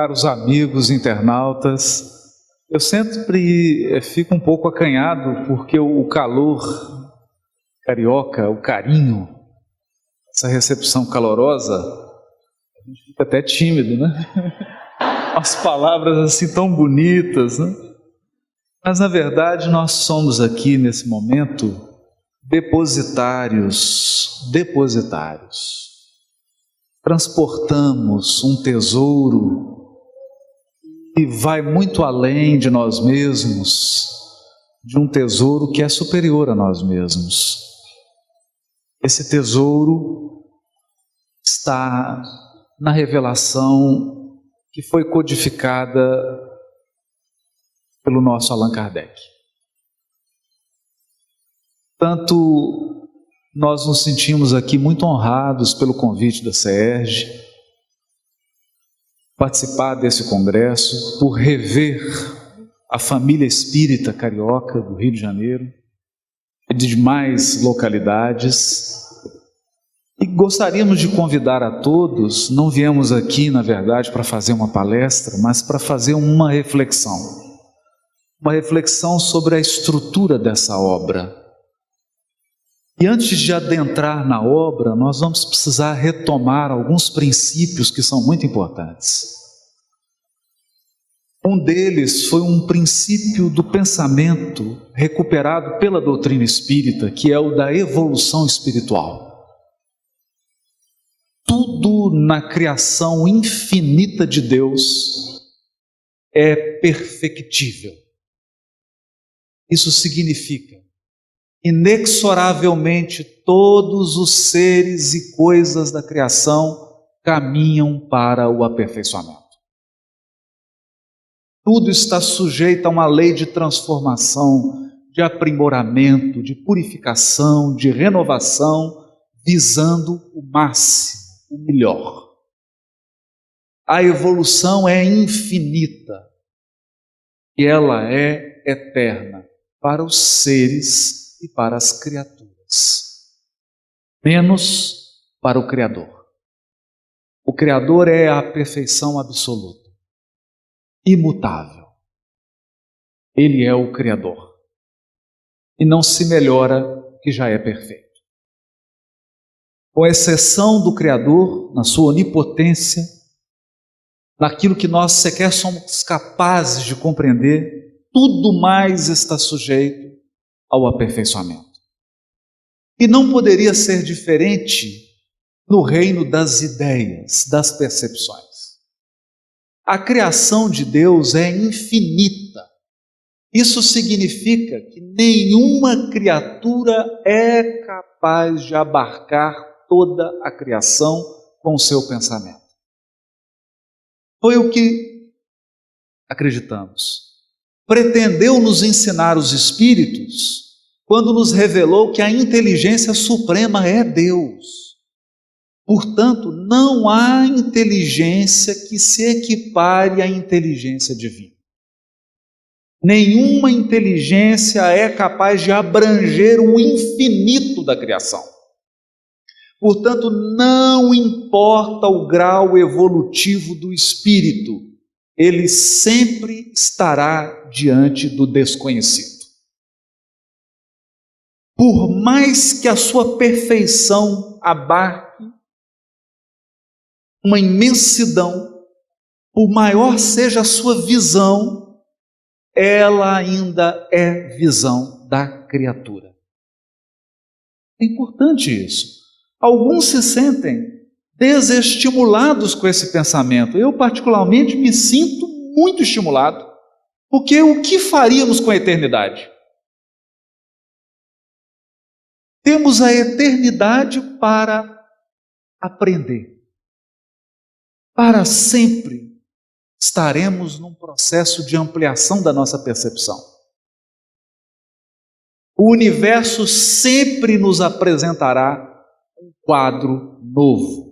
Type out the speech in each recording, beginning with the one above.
caros amigos internautas, eu sempre fico um pouco acanhado porque o calor carioca, o carinho, essa recepção calorosa, a gente fica até tímido, né? As palavras assim tão bonitas, né? Mas na verdade nós somos aqui nesse momento depositários. Transportamos um tesouro que vai muito além de nós mesmos, de um tesouro que é superior a nós mesmos. Esse tesouro está na revelação que foi codificada pelo nosso Allan Kardec. Tanto nós nos sentimos aqui muito honrados pelo convite da CERJ, participar desse congresso, por rever a família espírita carioca do Rio de Janeiro e de demais localidades. E gostaríamos de convidar a todos, não viemos aqui, na verdade, para fazer uma palestra, mas para fazer uma reflexão sobre a estrutura dessa obra. E antes de adentrar na obra, nós vamos precisar retomar alguns princípios que são muito importantes. Um deles foi um princípio do pensamento recuperado pela doutrina espírita, que é o da evolução espiritual. Tudo na criação infinita de Deus é perfectível. Isso significa inexoravelmente todos os seres e coisas da criação caminham para o aperfeiçoamento. Tudo está sujeito a uma lei de transformação, de aprimoramento, de purificação, de renovação, visando o máximo, o melhor. A evolução é infinita e ela é eterna para os seres e para as criaturas, menos para o Criador. O Criador é a perfeição absoluta, imutável. Ele é o Criador e não se melhora que já é perfeito. Com exceção do Criador, na sua onipotência, naquilo que nós sequer somos capazes de compreender, tudo mais está sujeito ao aperfeiçoamento. E não poderia ser diferente no reino das ideias, das percepções. A criação de Deus é infinita. Isso significa que nenhuma criatura é capaz de abarcar toda a criação com o seu pensamento. Foi o que acreditamos. Pretendeu nos ensinar os Espíritos quando nos revelou que a inteligência suprema é Deus. Portanto, não há inteligência que se equipare à inteligência divina. Nenhuma inteligência é capaz de abranger o infinito da criação. Portanto, não importa o grau evolutivo do espírito, ele sempre estará diante do desconhecido. Por mais que a sua perfeição abarque uma imensidão, por maior seja a sua visão, ela ainda é visão da criatura. É importante isso. Alguns se sentem desestimulados com esse pensamento. Eu, particularmente, me sinto muito estimulado, porque o que faríamos com a eternidade? Temos a eternidade para aprender. Para sempre estaremos num processo de ampliação da nossa percepção. O universo sempre nos apresentará um quadro novo.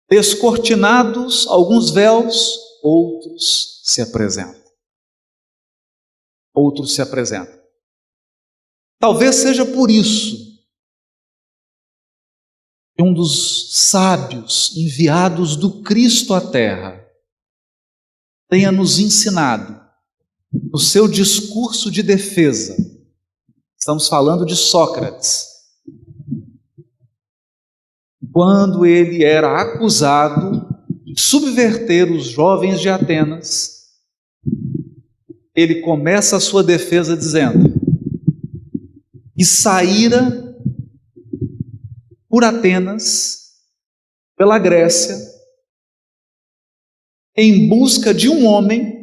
Descortinados alguns véus, outros se apresentam. Talvez seja por isso que um dos sábios enviados do Cristo à Terra tenha nos ensinado, no seu discurso de defesa, estamos falando de Sócrates, quando ele era acusado de subverter os jovens de Atenas, ele começa a sua defesa dizendo: e saíra por Atenas, pela Grécia, em busca de um homem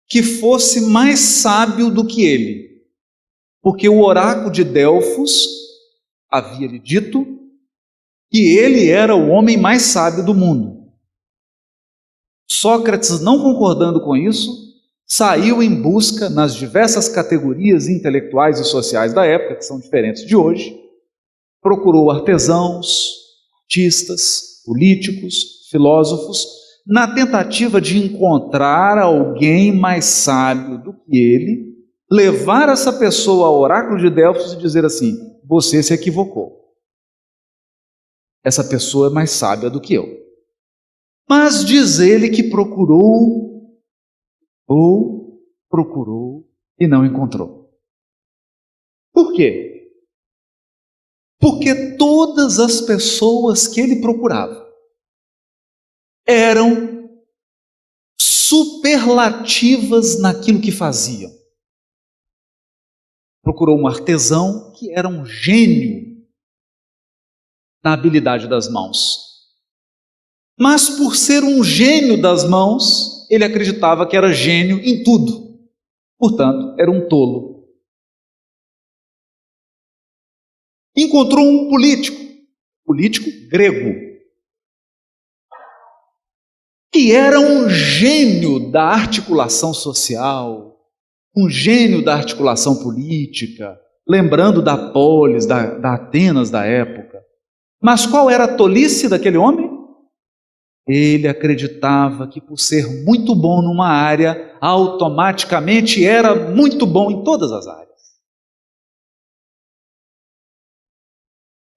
que fosse mais sábio do que ele, porque o oráculo de Delfos havia lhe dito que ele era o homem mais sábio do mundo. Sócrates, não concordando com isso, saiu em busca, nas diversas categorias intelectuais e sociais da época, que são diferentes de hoje, procurou artesãos, artistas, políticos, filósofos, na tentativa de encontrar alguém mais sábio do que ele, levar essa pessoa ao oráculo de Delfos e dizer assim: você se equivocou. Essa pessoa é mais sábia do que eu. Mas diz ele que procurou e não encontrou. Por quê? Porque todas as pessoas que ele procurava eram superlativas naquilo que faziam. Procurou um artesão que era um gênio na habilidade das mãos. Mas por ser um gênio das mãos, ele acreditava que era gênio em tudo. Portanto, era um tolo. Encontrou um político grego, que era um gênio da articulação social, um gênio da articulação política, lembrando da polis, da Atenas da época. Mas qual era a tolice daquele homem? Ele acreditava que por ser muito bom numa área, automaticamente era muito bom em todas as áreas.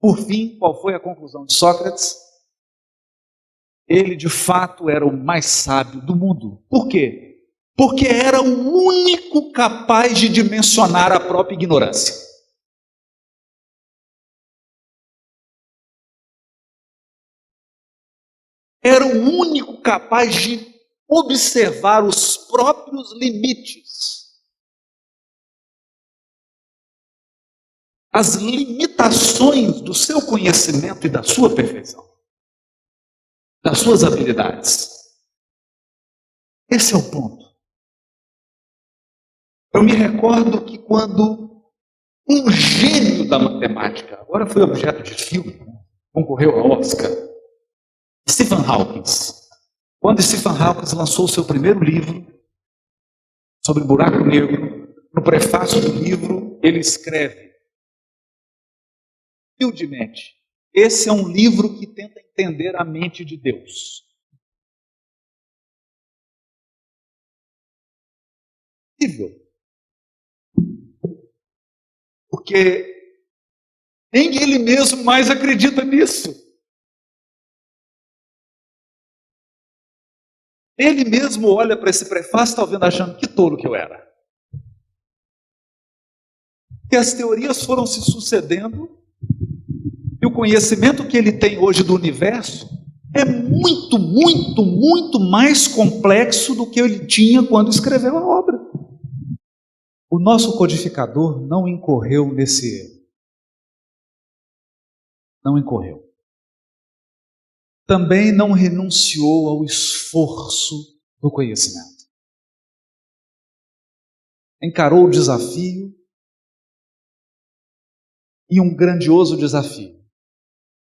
Por fim, qual foi a conclusão de Sócrates? Ele de fato era o mais sábio do mundo. Por quê? Porque era o único capaz de dimensionar a própria ignorância. Era o único capaz de observar os próprios limites, as limitações do seu conhecimento e da sua perfeição, das suas habilidades. Esse é o ponto. Eu me recordo que quando um gênio da matemática, agora foi objeto de filme, concorreu ao Oscar, Stephen Hawking. Quando Stephen Hawking lançou o seu primeiro livro sobre buraco negro, no prefácio do livro ele escreve humildemente: esse é um livro que tenta entender a mente de Deus. Incrível. Porque nem ele mesmo mais acredita nisso. Ele mesmo olha para esse prefácio, está vendo, achando que tolo que eu era. E as teorias foram se sucedendo, e o conhecimento que ele tem hoje do universo é muito, muito, muito mais complexo do que ele tinha quando escreveu a obra. O nosso codificador não incorreu nesse erro. Não incorreu. Também não renunciou ao esforço do conhecimento. Encarou o desafio, e um grandioso desafio.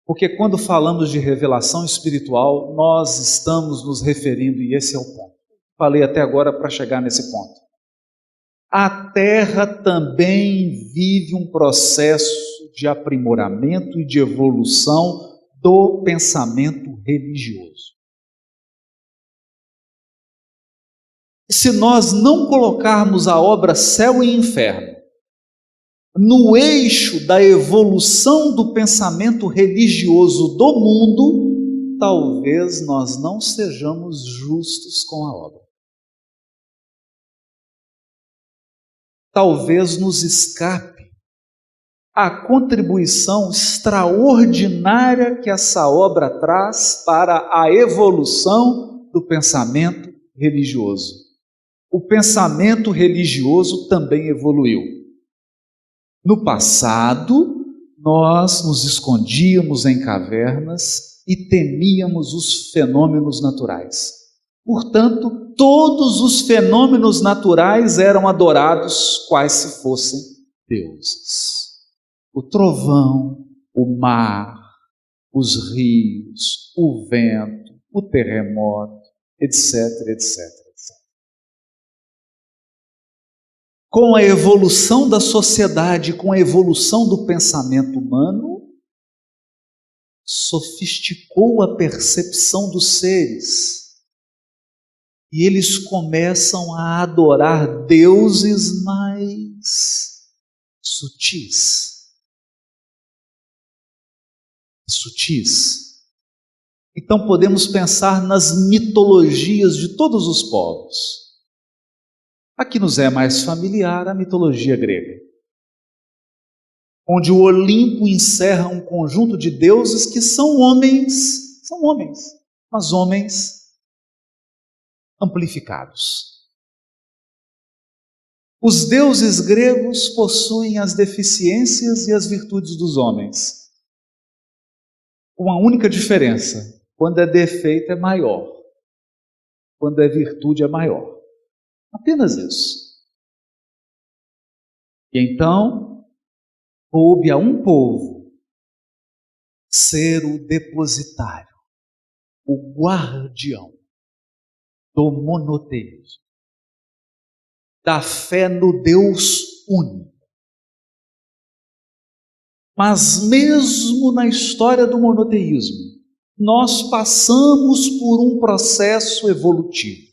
Porque quando falamos de revelação espiritual, nós estamos nos referindo, e esse é o ponto. Falei até agora para chegar nesse ponto. A Terra também vive um processo de aprimoramento e de evolução do pensamento religioso. Se nós não colocarmos a obra Céu e Inferno no eixo da evolução do pensamento religioso do mundo, talvez nós não sejamos justos com a obra. talvez nos escape a contribuição extraordinária que essa obra traz para a evolução do pensamento religioso. O pensamento religioso também evoluiu. No passado, nós nos escondíamos em cavernas e temíamos os fenômenos naturais. Portanto, todos os fenômenos naturais eram adorados quais se fossem deuses. O trovão, o mar, os rios, o vento, o terremoto, etc, etc, etc. Com a evolução da sociedade, com a evolução do pensamento humano, sofisticou a percepção dos seres. E eles começam a adorar deuses mais sutis. Então podemos pensar nas mitologias de todos os povos. A que nos é mais familiar, a mitologia grega, onde o Olimpo encerra um conjunto de deuses que são homens, mas homens amplificados. Os deuses gregos possuem as deficiências e as virtudes dos homens. Uma única diferença: quando é defeito é maior, quando é virtude é maior. Apenas isso. E então, coube a um povo ser o depositário, o guardião do monoteísmo, da fé no Deus único. Mas mesmo na história do monoteísmo, nós passamos por um processo evolutivo,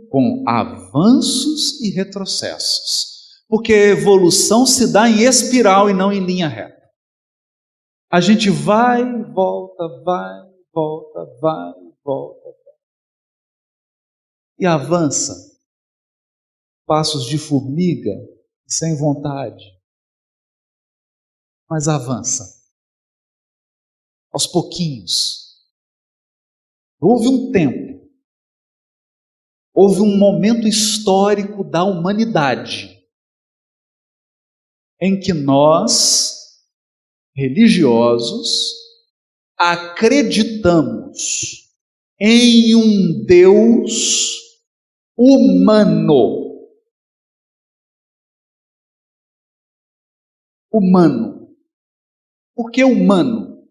com avanços e retrocessos, porque a evolução se dá em espiral e não em linha reta. A gente vai, volta, e avança, passos de formiga, sem vontade, mas avança, aos pouquinhos. Houve um tempo, houve um momento histórico da humanidade em que nós, religiosos, acreditamos em um Deus humano. Humano. Por que humano?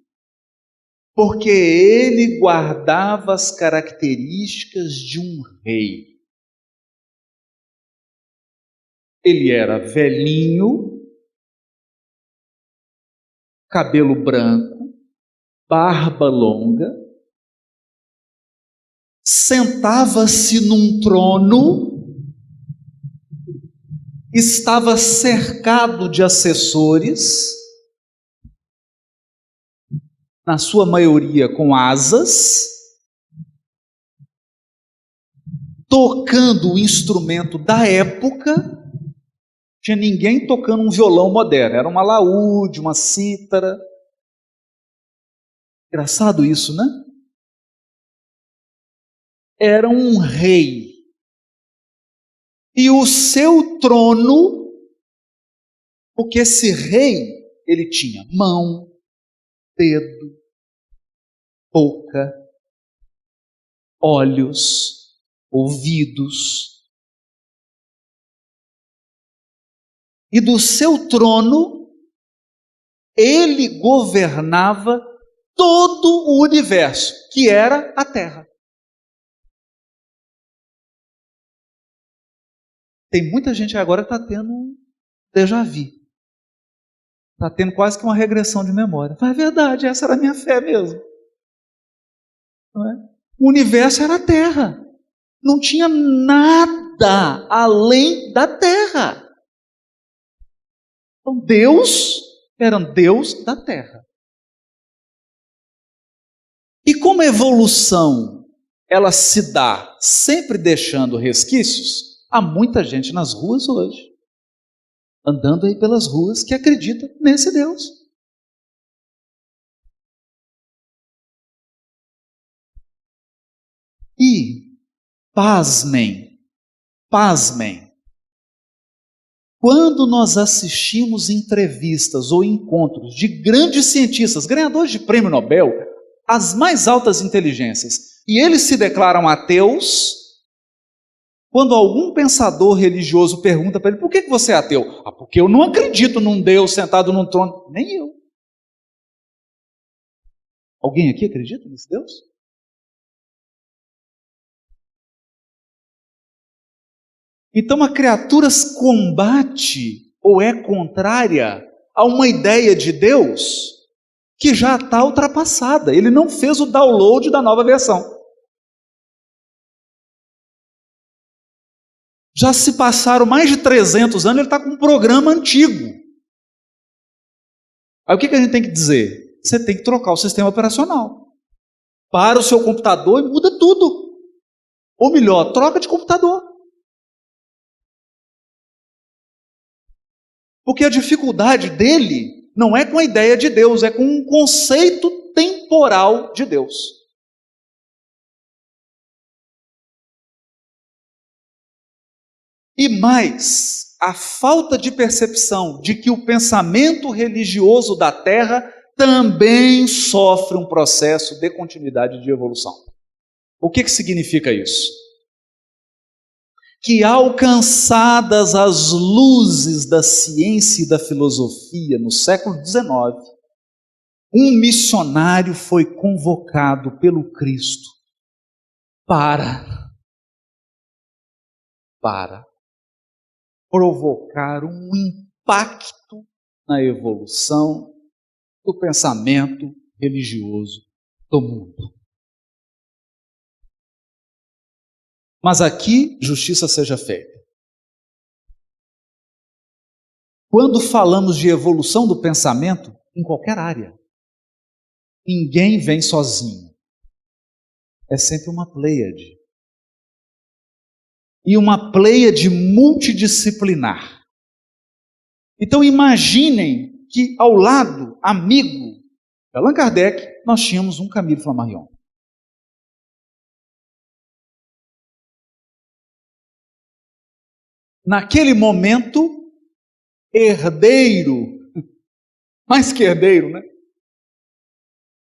Porque ele guardava as características de um rei. Ele era velhinho, cabelo branco, barba longa, sentava-se num trono, estava cercado de assessores, na sua maioria com asas, tocando o instrumento da época. Tinha ninguém tocando um violão moderno, era um alaúde, uma cítara. Engraçado isso, né? Era um rei. E o seu trono, porque esse rei, ele tinha mão, dedo, boca, olhos, ouvidos. E do seu trono, ele governava todo o universo, que era a Terra. Tem muita gente agora que está tendo um déjà vu. Está tendo quase que uma regressão de memória. Mas é verdade, essa era a minha fé mesmo. Não é? O universo era a Terra. Não tinha nada além da Terra. Então Deus era um Deus da Terra. E como a evolução ela se dá sempre deixando resquícios, Há muita gente nas ruas hoje, andando aí pelas ruas, que acredita nesse Deus. E, pasmem, quando nós assistimos entrevistas ou encontros de grandes cientistas, ganhadores de prêmio Nobel, as mais altas inteligências, e eles se declaram ateus, quando algum pensador religioso pergunta para ele, por que você é ateu? Ah, porque eu não acredito num Deus sentado num trono. Nem eu. Alguém aqui acredita nesse Deus? Então a criatura combate ou é contrária a uma ideia de Deus que já está ultrapassada. Ele não fez o download da nova versão. Já se passaram mais de 300 anos, ele está com um programa antigo. Aí o que a gente tem que dizer? Você tem que trocar o sistema operacional. Para o seu computador e muda tudo. Ou melhor, troca de computador. Porque a dificuldade dele não é com a ideia de Deus, é com um conceito temporal de Deus. E mais, a falta de percepção de que o pensamento religioso da Terra também sofre um processo de continuidade de evolução. O que significa isso? Que alcançadas as luzes da ciência e da filosofia no século XIX, um missionário foi convocado pelo Cristo para provocar um impacto na evolução do pensamento religioso do mundo. Mas aqui, justiça seja feita. Quando falamos de evolução do pensamento, em qualquer área, ninguém vem sozinho. É sempre uma pleiade. E uma pleiade multidisciplinar. Então imaginem que ao lado, amigo de Allan Kardec, nós tínhamos um Camille Flammarion. Naquele momento, herdeiro, mais que herdeiro, né?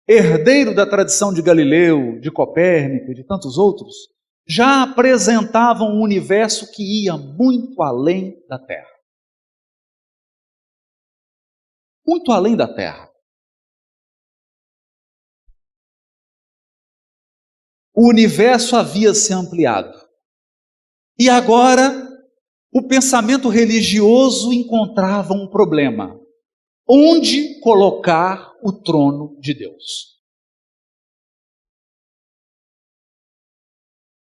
Herdeiro da tradição de Galileu, de Copérnico e de tantos outros, já apresentavam um universo que ia muito além da Terra. Muito além da Terra. O universo havia se ampliado. E agora, o pensamento religioso encontrava um problema. Onde colocar o trono de Deus?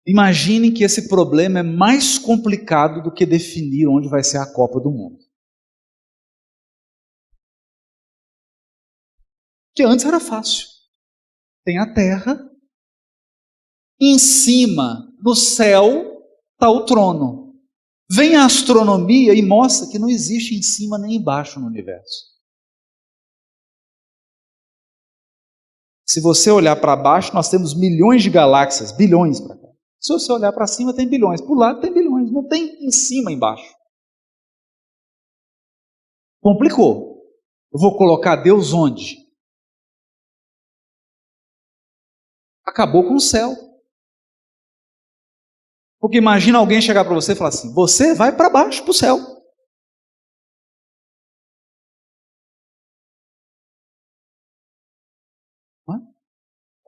Imaginem que esse problema é mais complicado do que definir onde vai ser a Copa do Mundo. Que antes era fácil. Tem a Terra, em cima, no céu, está o trono. Vem a astronomia e mostra que não existe em cima nem embaixo no universo. Se você olhar para baixo, nós temos milhões de galáxias, bilhões para cá. Se você olhar para cima, tem bilhões. Por lado tem bilhões. Não tem em cima e embaixo. Complicou. Eu vou colocar Deus onde? Acabou com o céu. Porque imagina alguém chegar para você e falar assim, você vai para baixo, para o céu.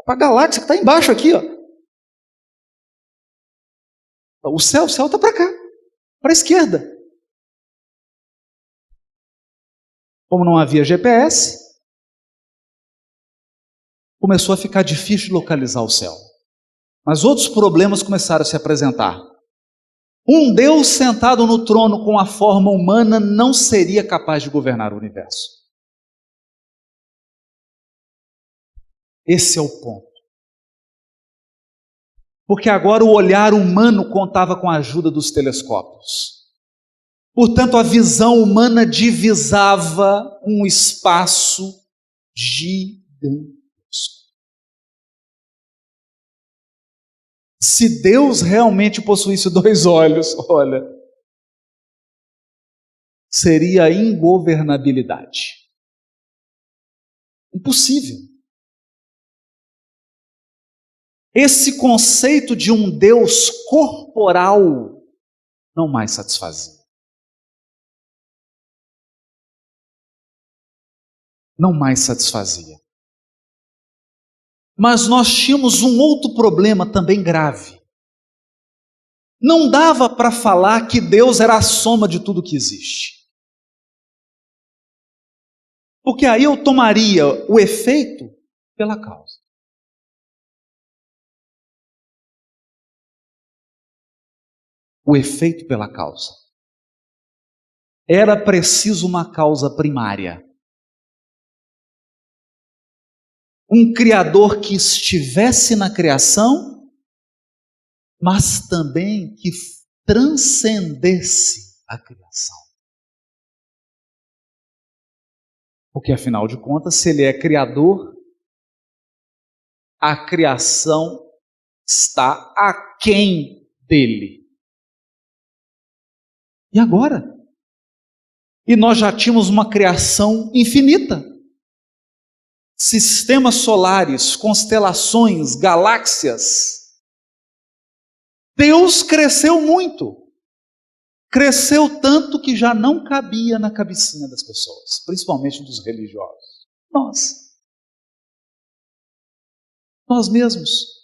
Para a galáxia que está embaixo aqui, ó. O céu está para cá, para a esquerda. Como não havia GPS, começou a ficar difícil de localizar o céu. Mas outros problemas começaram a se apresentar. Um Deus sentado no trono com a forma humana não seria capaz de governar o universo. Esse é o ponto. Porque agora o olhar humano contava com a ajuda dos telescópios. Portanto, a visão humana divisava um espaço gigantesco. Se Deus realmente possuísse 2 olhos, olha, seria a ingovernabilidade. Impossível. Esse conceito de um Deus corporal não mais satisfazia. Não mais satisfazia. Mas nós tínhamos um outro problema também grave. Não dava para falar que Deus era a soma de tudo que existe. Porque aí eu tomaria o efeito pela causa. O efeito pela causa. Era preciso uma causa primária. Um Criador que estivesse na criação, mas também que transcendesse a criação. Porque, afinal de contas, se Ele é Criador, a criação está aquém dele. E agora? E nós já tínhamos uma criação infinita. Sistemas solares, constelações, galáxias. Deus cresceu muito. Cresceu tanto que já não cabia na cabecinha das pessoas, principalmente dos religiosos. Nós mesmos.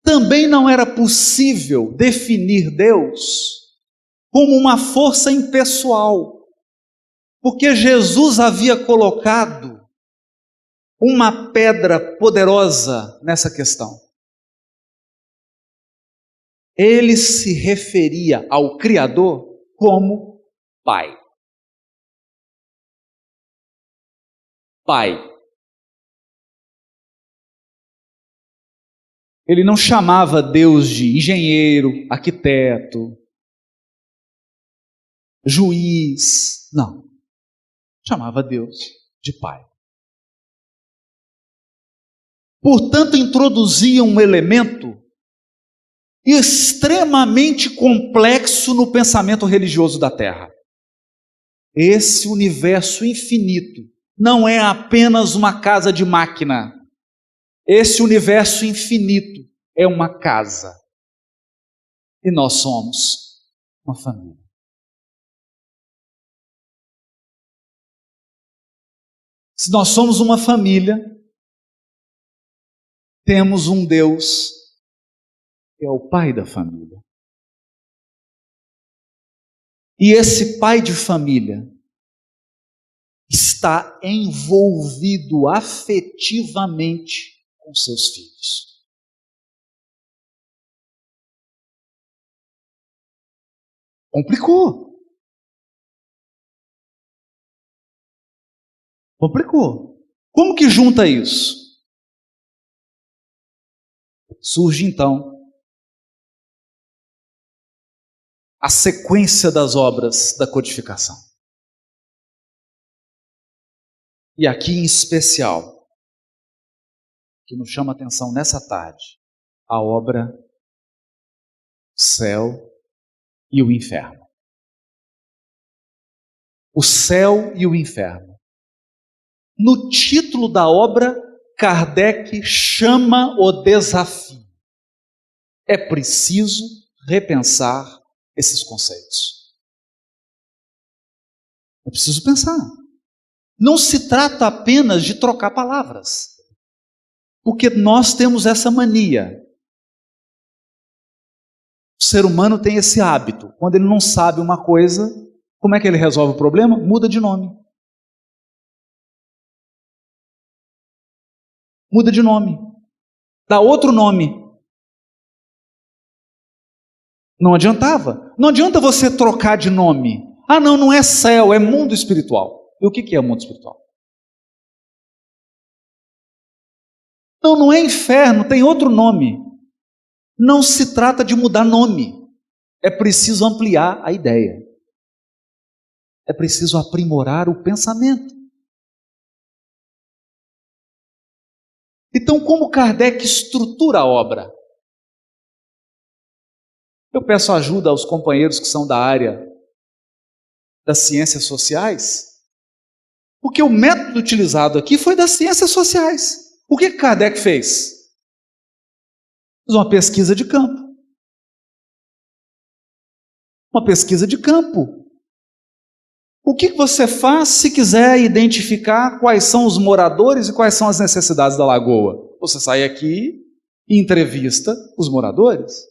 Também não era possível definir Deus como uma força impessoal. Porque Jesus havia colocado uma pedra poderosa nessa questão. Ele se referia ao Criador como Pai. Pai. Ele não chamava Deus de engenheiro, arquiteto, juiz, não. Chamava Deus de Pai. Portanto, introduzia um elemento extremamente complexo no pensamento religioso da Terra. Esse universo infinito não é apenas uma casa de máquina. Esse universo infinito é uma casa. E nós somos uma família. Se nós somos uma família, temos um Deus que é o pai da família. E esse pai de família está envolvido afetivamente com seus filhos. Complicou. Como que junta isso? Surge então a sequência das obras da codificação. E aqui em especial, que nos chama a atenção nessa tarde, a obra Céu e o Inferno. O céu e o inferno. No título da obra, Kardec chama o desafio. É preciso repensar esses conceitos. É preciso pensar. Não se trata apenas de trocar palavras, porque nós temos essa mania. O ser humano tem esse hábito. Quando ele não sabe uma coisa, como é que ele resolve o problema? Muda de nome. Muda de nome. Dá outro nome. Não adiantava. Não adianta você trocar de nome. Ah, não, não é céu, é mundo espiritual. E o que é mundo espiritual? Não, não é inferno, tem outro nome. Não se trata de mudar nome. É preciso ampliar a ideia. É preciso aprimorar o pensamento. Então, como Kardec estrutura a obra? Eu peço ajuda aos companheiros que são da área das ciências sociais, porque o método utilizado aqui foi das ciências sociais. O que Kardec fez? Fez uma pesquisa de campo. Uma pesquisa de campo. O que você faz se quiser identificar quais são os moradores e quais são as necessidades da lagoa? Você sai aqui e entrevista os moradores.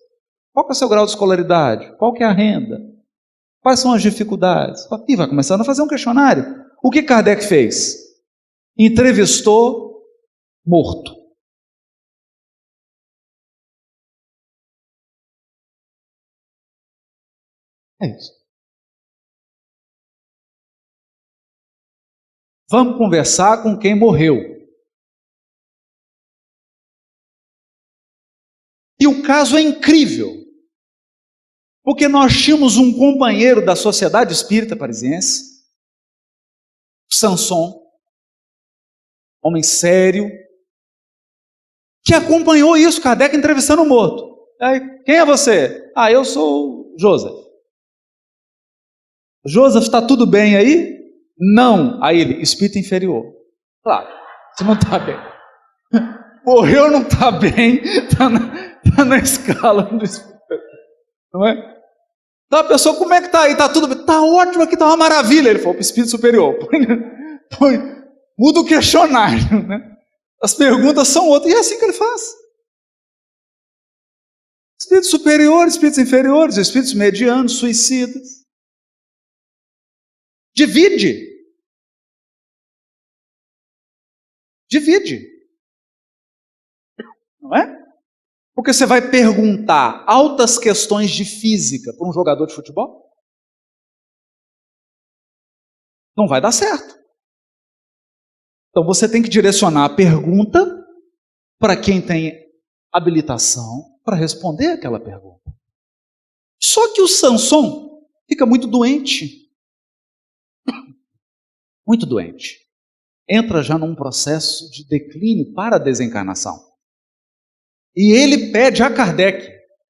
Qual é o seu grau de escolaridade? Qual que é a renda? Quais são as dificuldades? E vai começando a fazer um questionário. O que Kardec fez? Entrevistou morto. É isso. Vamos conversar com quem morreu. E o caso é incrível, porque nós tínhamos um companheiro da Sociedade Espírita Parisiense, Sanson, homem sério, que acompanhou isso, Kardec entrevistando o morto. Aí, quem é você? Ah, eu sou o Joseph. Joseph, está tudo bem aí? Não. Aí ele, espírito inferior. Claro, você não está bem. Morreu, não está bem, está na escala do espírito. Não é? Então a pessoa, como é que está aí? Está tudo bem? Está ótimo aqui, está uma maravilha. Ele falou para o espírito superior. Muda o questionário, né? As perguntas são outras. E é assim que ele faz. Espíritos superiores, espíritos inferiores, espíritos medianos, suicidas. Divide. Não é? Porque você vai perguntar altas questões de física para um jogador de futebol? Não vai dar certo. Então você tem que direcionar a pergunta para quem tem habilitação para responder aquela pergunta. Só que o Sanson fica muito doente. Muito doente. Entra já num processo de declínio para a desencarnação. E ele pede a Kardec: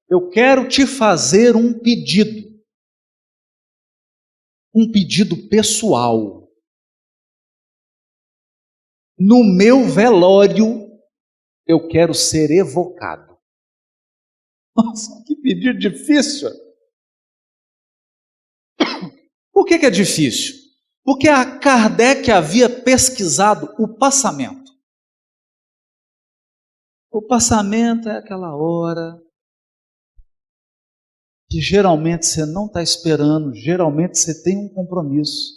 eu quero te fazer um pedido. Um pedido pessoal. No meu velório, eu quero ser evocado. Nossa, que pedido difícil. Por que é difícil? Porque a Kardec havia pesquisado o passamento. O passamento é aquela hora que geralmente você não está esperando, geralmente você tem um compromisso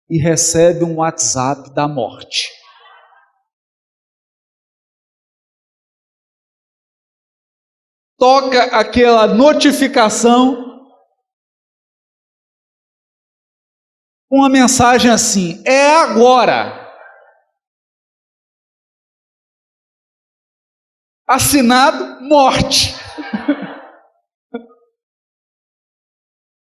e recebe um WhatsApp da morte. Toca aquela notificação com uma mensagem assim: é agora. Assinado, morte.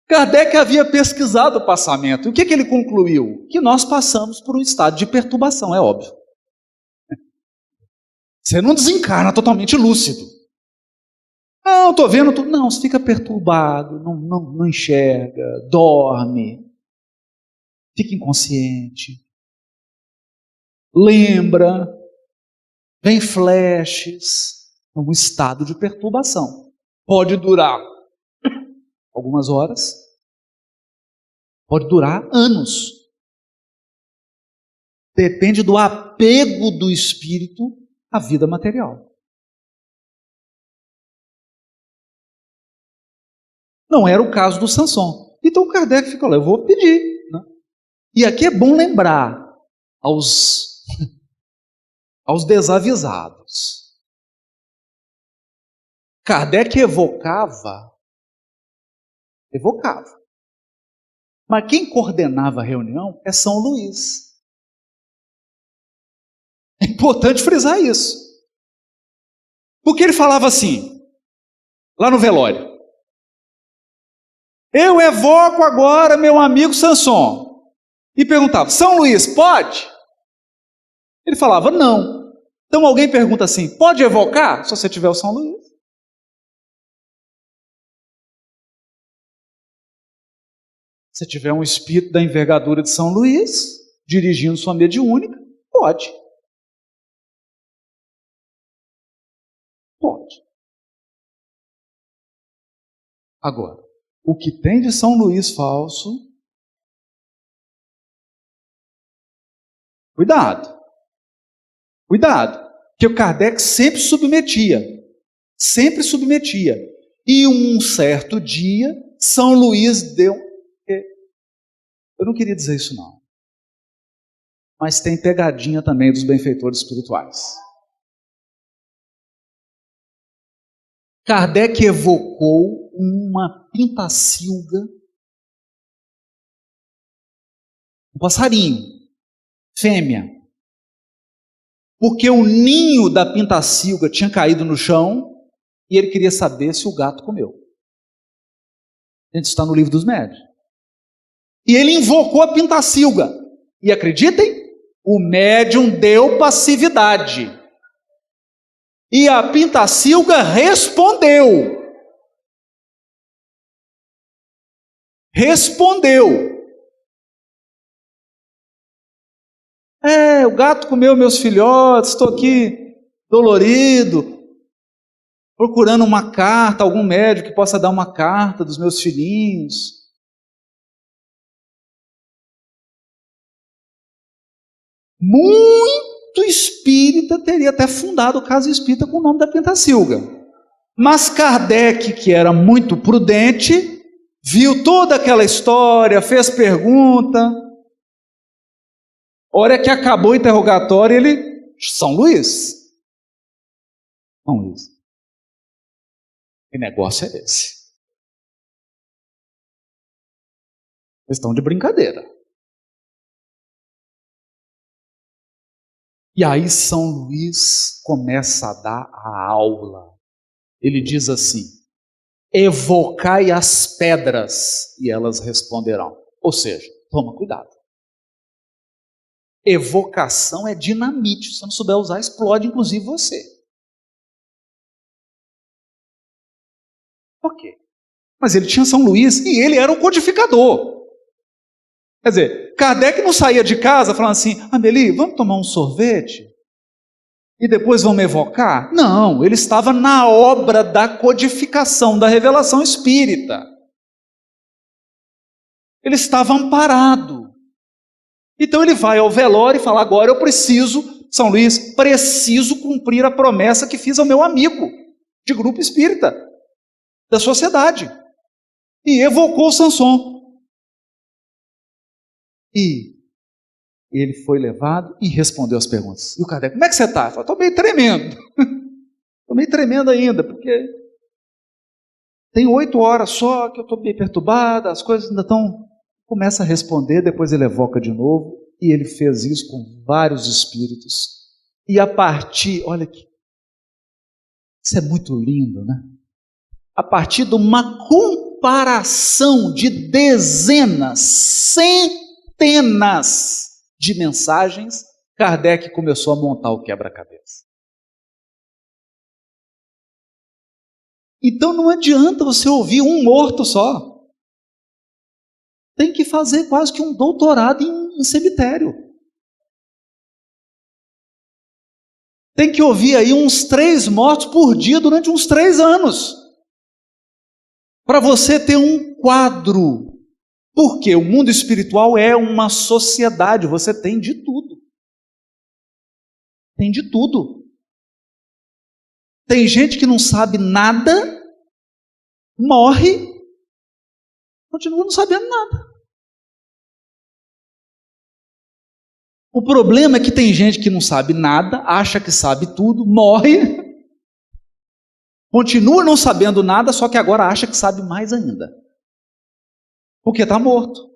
Kardec havia pesquisado o passamento. E o que ele concluiu? Que nós passamos por um estado de perturbação, é óbvio. Você não desencarna totalmente lúcido. Não, estou vendo tudo. Não, você fica perturbado, não enxerga, dorme, fica inconsciente, lembra, vem flashes, um estado de perturbação. Pode durar algumas horas, pode durar anos. Depende do apego do espírito à vida material. Não era o caso do Sanson. Então Kardec ficou lá: eu vou pedir. Né? E aqui é bom lembrar aos desavisados. Kardec evocava. Mas quem coordenava a reunião é São Luís. É importante frisar isso. Porque ele falava assim, lá no velório: eu evoco agora meu amigo Samson. E perguntava: São Luís, pode? Ele falava: não. Então alguém pergunta assim: pode evocar? Se você tiver o São Luís. Se tiver um espírito da envergadura de São Luís, dirigindo sua mediúnica, pode. Pode. Agora, o que tem de São Luís falso, cuidado. Cuidado. Que o Kardec sempre submetia. Sempre submetia. E um certo dia, São Luís deu... Eu não queria dizer isso não. Mas tem pegadinha também dos benfeitores espirituais. Kardec evocou uma pintacilga, um passarinho, fêmea. Porque o ninho da pintacilga tinha caído no chão e ele queria saber se o gato comeu. Gente, isso está no Livro dos Médiuns. E ele invocou a pintacilga. E acreditem, o médium deu passividade. E a pintacilga respondeu. O gato comeu meus filhotes, estou aqui dolorido, procurando uma carta, algum médium que possa dar uma carta dos meus filhinhos. Muito espírita teria até fundado o caso espírita com o nome da pintacilga. Mas Kardec, que era muito prudente, viu toda aquela história, fez pergunta. Hora que acabou o interrogatório, ele... São Luís. São Luís. Que negócio é esse? Eles estão de brincadeira. E aí São Luís começa a dar a aula. Ele diz assim: evocai as pedras e elas responderão. Ou seja, toma cuidado. Evocação é dinamite. Se não souber usar, explode inclusive você. Ok. Mas ele tinha São Luís e ele era um codificador. Quer dizer, Kardec não saía de casa falando assim: Amélie, vamos tomar um sorvete? E depois vamos evocar? Não, ele estava na obra da codificação, da revelação espírita. Ele estava amparado. Então ele vai ao velório e fala: agora eu preciso, São Luís, preciso cumprir a promessa que fiz ao meu amigo de grupo espírita, da sociedade. E evocou Samson. E ele foi levado e respondeu as perguntas. E o Kardec: como é que você está? Ele falou: estou meio tremendo. Estou meio tremendo ainda, porque tem 8 horas só que eu estou meio perturbado, as coisas ainda estão... Começa a responder, depois ele evoca de novo, e ele fez isso com vários espíritos. E a partir, olha aqui, isso é muito lindo, né? A partir de uma comparação de dezenas, centenas de mensagens, Kardec começou a montar o quebra-cabeça. Então não adianta você ouvir um morto só. Tem que fazer quase que um doutorado em cemitério. Tem que ouvir aí uns 3 mortos por dia durante uns 3 anos. Para você ter um quadro. Porque o mundo espiritual é uma sociedade, você tem de tudo. Tem de tudo. Tem gente que não sabe nada, morre, continua não sabendo nada. O problema é que tem gente que não sabe nada, acha que sabe tudo, morre, continua não sabendo nada, só que agora acha que sabe mais ainda. Porque está morto.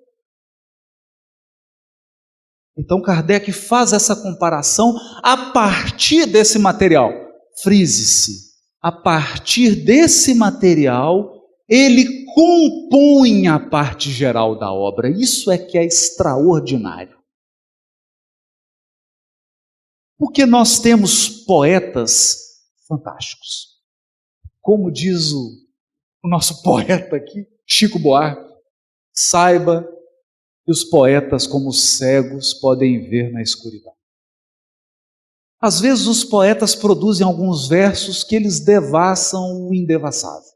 Então Kardec faz essa comparação a partir desse material. Frise-se, a partir desse material, ele compõe a parte geral da obra. Isso é que é extraordinário. Porque nós temos poetas fantásticos. Como diz o nosso poeta aqui, Chico Buarque, saiba que os poetas, como cegos, podem ver na escuridão. Às vezes os poetas produzem alguns versos que eles devassam o indevassável.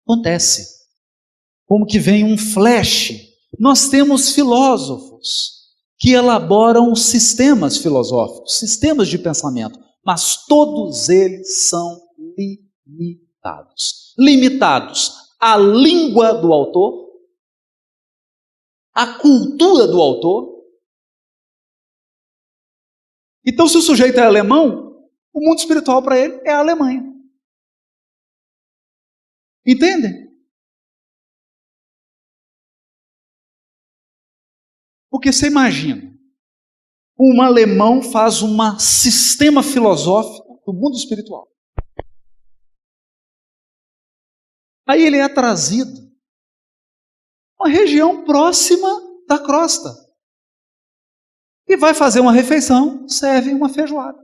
Acontece. Como que vem um flash. Nós temos filósofos que elaboram sistemas filosóficos, sistemas de pensamento, mas todos eles são limitados. Limitados à língua do autor, à cultura do autor. Então, se o sujeito é alemão, o mundo espiritual para ele é a Alemanha. Entendem? Porque você imagina, um alemão faz um sistema filosófico do mundo espiritual. Aí ele é trazido a uma região próxima da crosta. E vai fazer uma refeição, serve uma feijoada.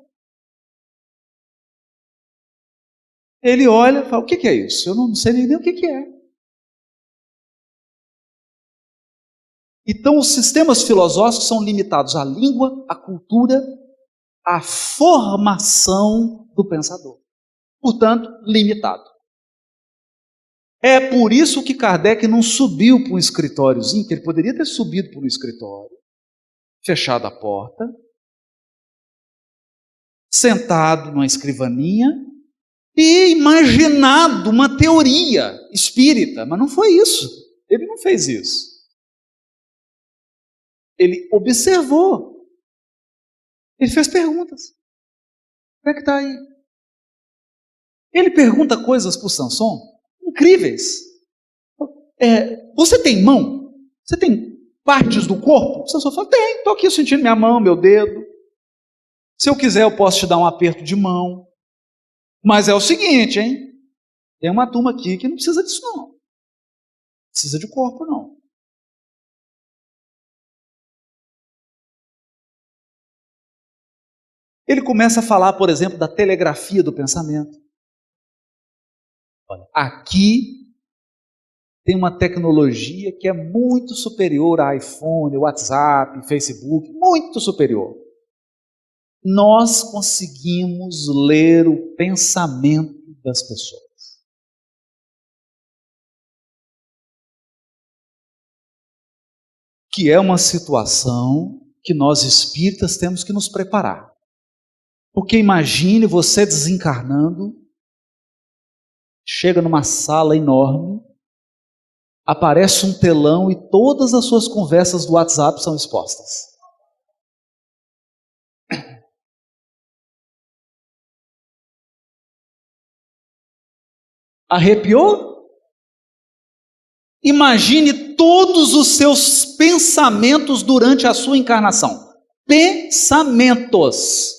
Ele olha e fala, o que é isso? Eu não sei nem o que é. Então, os sistemas filosóficos são limitados à língua, à cultura, à formação do pensador. Portanto, limitado. É por isso que Kardec não subiu para um escritóriozinho, que ele poderia ter subido para um escritório, fechado a porta, sentado numa escrivaninha e imaginado uma teoria espírita, mas não foi isso. Ele não fez isso. Ele observou. Ele fez perguntas. Como é que está aí? Ele pergunta coisas para o Samson incríveis. Você tem mão? Você tem partes do corpo? O Samson fala, tem, estou aqui sentindo minha mão, meu dedo. Se eu quiser, eu posso te dar um aperto de mão. Mas é o seguinte, hein? Tem uma turma aqui que não precisa disso, não. Não precisa de corpo, não. Ele começa a falar, por exemplo, da telegrafia do pensamento. Olha, aqui tem uma tecnologia que é muito superior a iPhone, WhatsApp, Facebook, muito superior. Nós conseguimos ler o pensamento das pessoas. Que é uma situação que nós espíritas temos que nos preparar. Porque imagine você desencarnando, chega numa sala enorme, aparece um telão e todas as suas conversas do WhatsApp são expostas. Arrepiou? Imagine todos os seus pensamentos durante a sua encarnação. Pensamentos.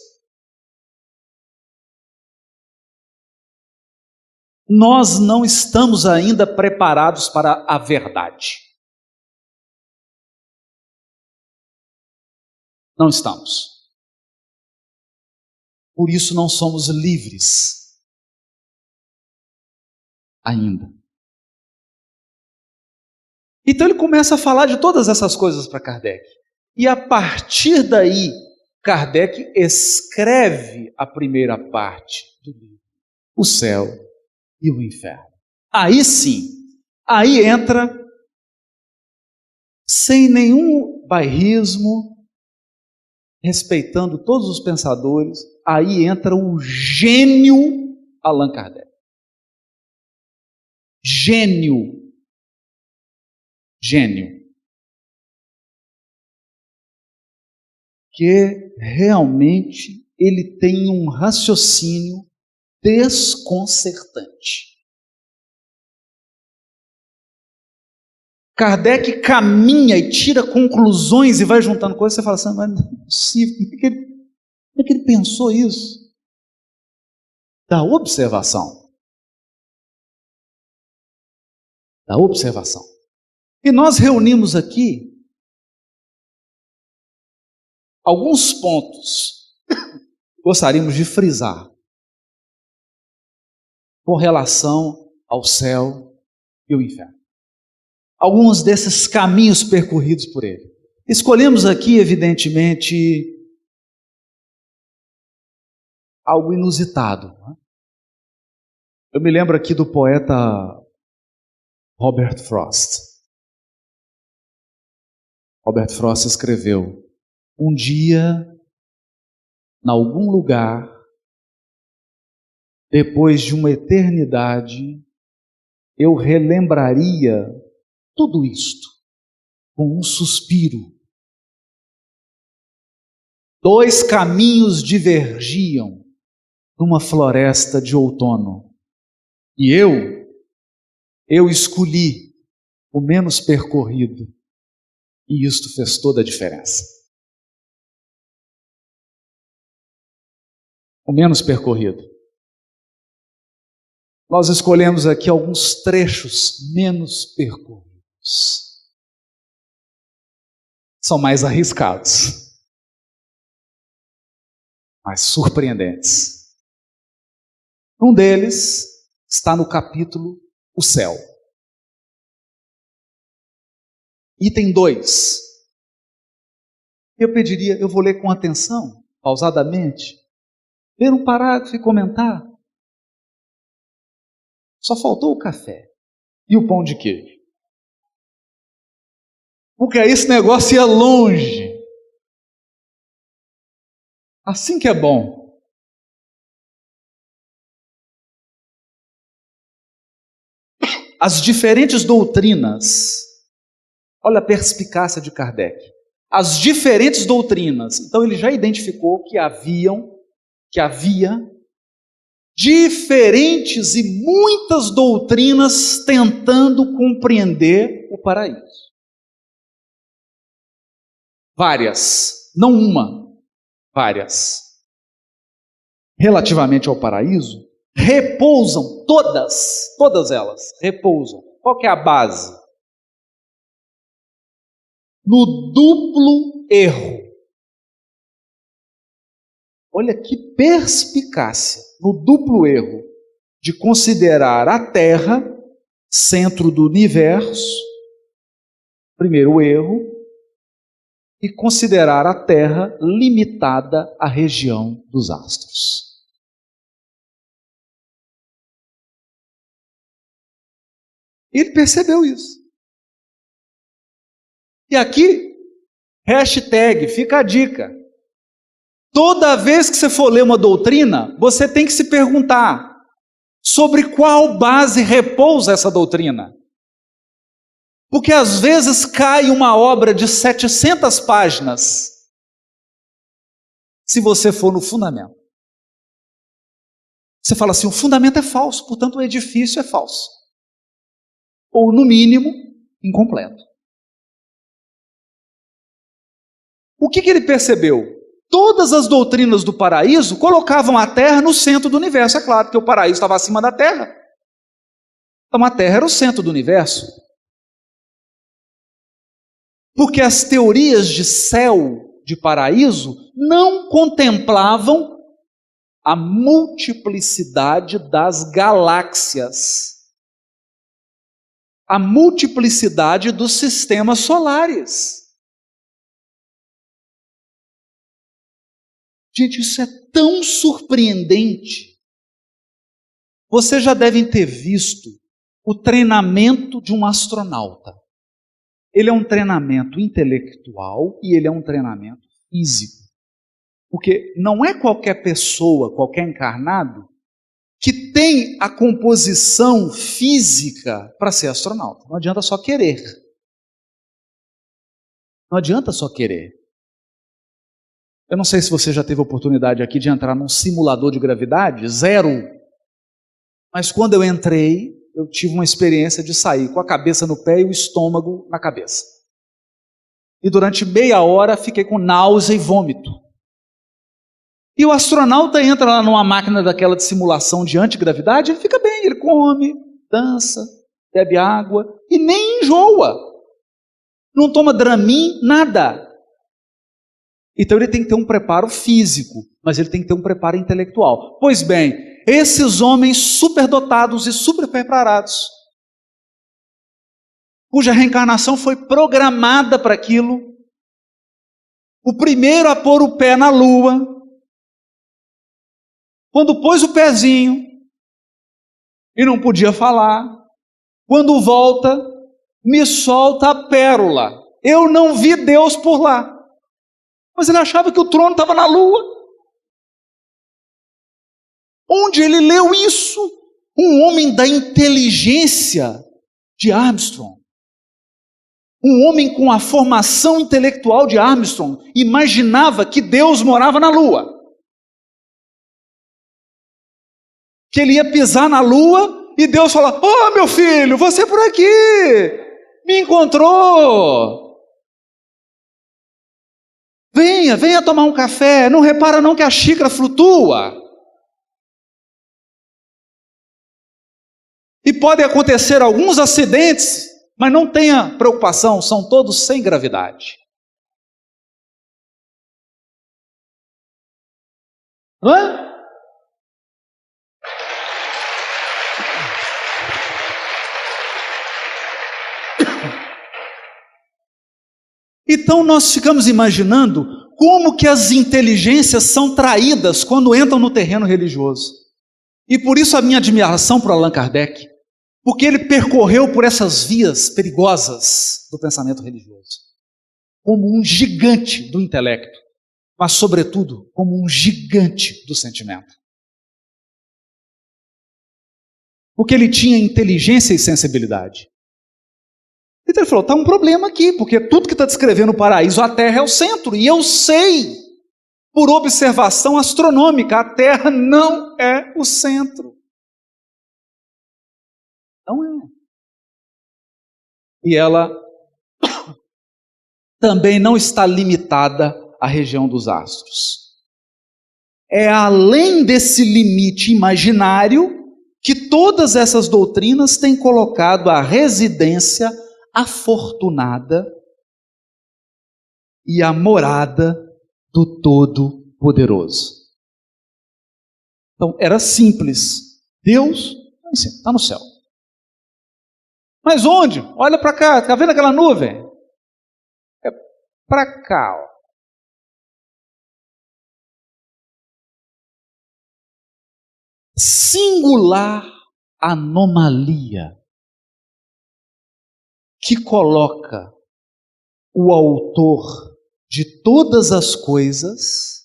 Nós não estamos ainda preparados para a verdade. Não estamos. Por isso não somos livres ainda. Então ele começa a falar de todas essas coisas para Kardec. E a partir daí, Kardec escreve a primeira parte do livro, O Céu e o Inferno. Aí sim, aí entra, sem nenhum bairrismo, respeitando todos os pensadores, aí entra o gênio Allan Kardec. Gênio. Que realmente ele tem um raciocínio desconcertante. Kardec caminha e tira conclusões e vai juntando coisas, você fala assim, mas não é possível, como é que ele pensou isso? da observação. Da observação. E nós reunimos aqui alguns pontos que gostaríamos de frisar com relação ao céu e o inferno. Alguns desses caminhos percorridos por ele. Escolhemos aqui, evidentemente, algo inusitado. Eu me lembro aqui do poeta Robert Frost. Robert Frost escreveu: um dia, em algum lugar, depois de uma eternidade, eu relembraria tudo isto com um suspiro. Dois caminhos divergiam numa floresta de outono. E eu escolhi o menos percorrido. E isto fez toda a diferença. O menos percorrido. Nós escolhemos aqui alguns trechos menos percorridos. São mais arriscados, mais surpreendentes. Um deles está no capítulo O Céu. Item 2. Eu vou ler com atenção, pausadamente, ler um parágrafo e comentar. Só faltou o café e o pão de queijo. Porque aí esse negócio ia longe. Assim que é bom. As diferentes doutrinas, olha a perspicácia de Kardec. As diferentes doutrinas, então ele já identificou que havia diferentes e muitas doutrinas tentando compreender o paraíso. Várias, não uma, várias. Relativamente ao paraíso, repousam, todas elas repousam. Qual que é a base? No duplo erro. Olha que perspicácia, no duplo erro de considerar a Terra centro do universo, primeiro erro, e considerar a Terra limitada à região dos astros. Ele percebeu isso. E aqui, hashtag, fica a dica. Toda vez que você for ler uma doutrina, você tem que se perguntar sobre qual base repousa essa doutrina. Porque às vezes cai uma obra de 700 páginas, se você for no fundamento. Você fala assim, o fundamento é falso, portanto o edifício é falso. Ou, no mínimo, incompleto. O que ele percebeu? Todas as doutrinas do paraíso colocavam a Terra no centro do universo. É claro que o paraíso estava acima da Terra. Então a Terra era o centro do universo. Porque as teorias de céu, de paraíso, não contemplavam a multiplicidade das galáxias, a multiplicidade dos sistemas solares. Gente, isso é tão surpreendente. Vocês já devem ter visto o treinamento de um astronauta. Ele é um treinamento intelectual e ele é um treinamento físico. Porque não é qualquer pessoa, qualquer encarnado, que tem a composição física para ser astronauta. Não adianta só querer. Não adianta só querer. Eu não sei se você já teve a oportunidade aqui de entrar num simulador de gravidade, zero. Mas quando eu entrei, eu tive uma experiência de sair com a cabeça no pé e o estômago na cabeça. E durante meia hora fiquei com náusea e vômito. E o astronauta entra lá numa máquina daquela de simulação de antigravidade, ele fica bem, ele come, dança, bebe água e nem enjoa. Não toma Dramin, nada. Então ele tem que ter um preparo físico, mas ele tem que ter um preparo intelectual. Pois bem, esses homens superdotados e super preparados, cuja reencarnação foi programada para aquilo, o primeiro a pôr o pé na Lua, quando pôs o pezinho e não podia falar, quando volta, me solta a pérola. Eu não vi Deus por lá. Mas ele achava que o trono estava na Lua. Onde ele leu isso? Um homem da inteligência de Armstrong. Um homem com a formação intelectual de Armstrong imaginava que Deus morava na Lua. Que ele ia pisar na Lua e Deus falava: "Oh, meu filho, você por aqui, me encontrou. Venha tomar um café, não repara não que a xícara flutua. E podem acontecer alguns acidentes, mas não tenha preocupação, são todos sem gravidade." Não é? Então nós ficamos imaginando como que as inteligências são traídas quando entram no terreno religioso. E por isso a minha admiração por Allan Kardec, porque ele percorreu por essas vias perigosas do pensamento religioso, como um gigante do intelecto, mas sobretudo como um gigante do sentimento. Porque ele tinha inteligência e sensibilidade. Então ele falou: está um problema aqui, porque tudo que está descrevendo o paraíso, a Terra é o centro, e eu sei, por observação astronômica, a Terra não é o centro. Não é. E ela também não está limitada à região dos astros. É além desse limite imaginário que todas essas doutrinas têm colocado a residência afortunada e a morada do Todo-Poderoso. Então, era simples. Deus está no céu. Mas onde? Olha para cá, está vendo aquela nuvem? É para cá. Ó. Singular anomalia que coloca o autor de todas as coisas,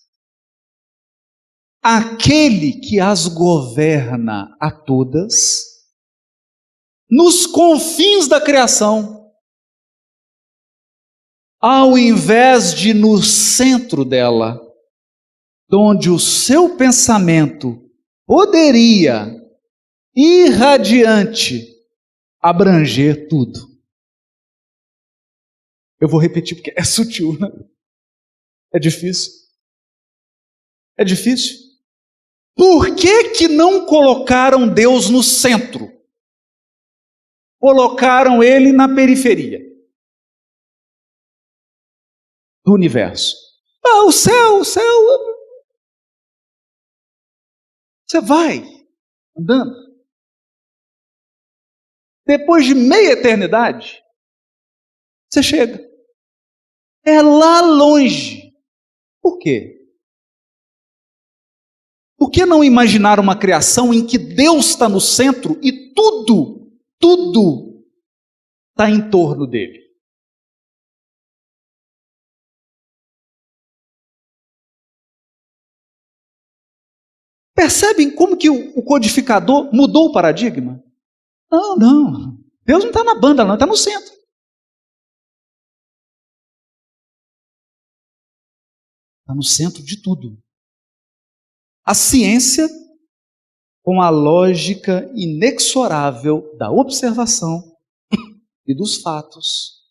aquele que as governa a todas, nos confins da criação, ao invés de no centro dela, onde o seu pensamento poderia, irradiante, abranger tudo. Eu vou repetir porque é sutil, né? É difícil. É difícil. Por que não colocaram Deus no centro? Colocaram ele na periferia do universo. Ah, o céu. Você vai andando. Depois de meia eternidade, você chega. É lá longe. Por quê? Por que não imaginar uma criação em que Deus está no centro e tudo está em torno dele? Percebem como que o codificador mudou o paradigma? Não. Deus não está na banda, não, está no centro. Está no centro de tudo. A ciência, com a lógica inexorável da observação e dos fatos,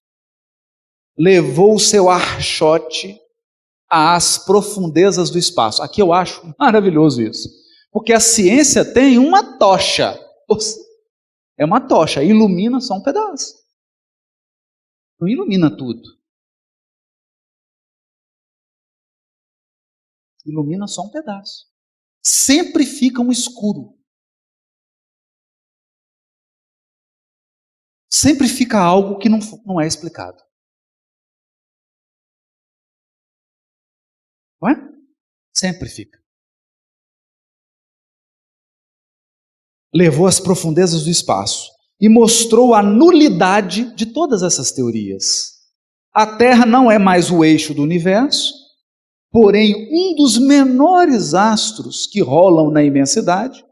levou o seu archote às profundezas do espaço. Aqui eu acho maravilhoso isso, porque a ciência tem uma tocha. É uma tocha, ilumina só um pedaço. Não ilumina tudo. Ilumina só um pedaço. Sempre fica um escuro. Sempre fica algo que não é explicado. Não é? Sempre fica. Levou às profundezas do espaço e mostrou a nulidade de todas essas teorias. A Terra não é mais o eixo do universo, porém um dos menores astros que rolam na imensidade.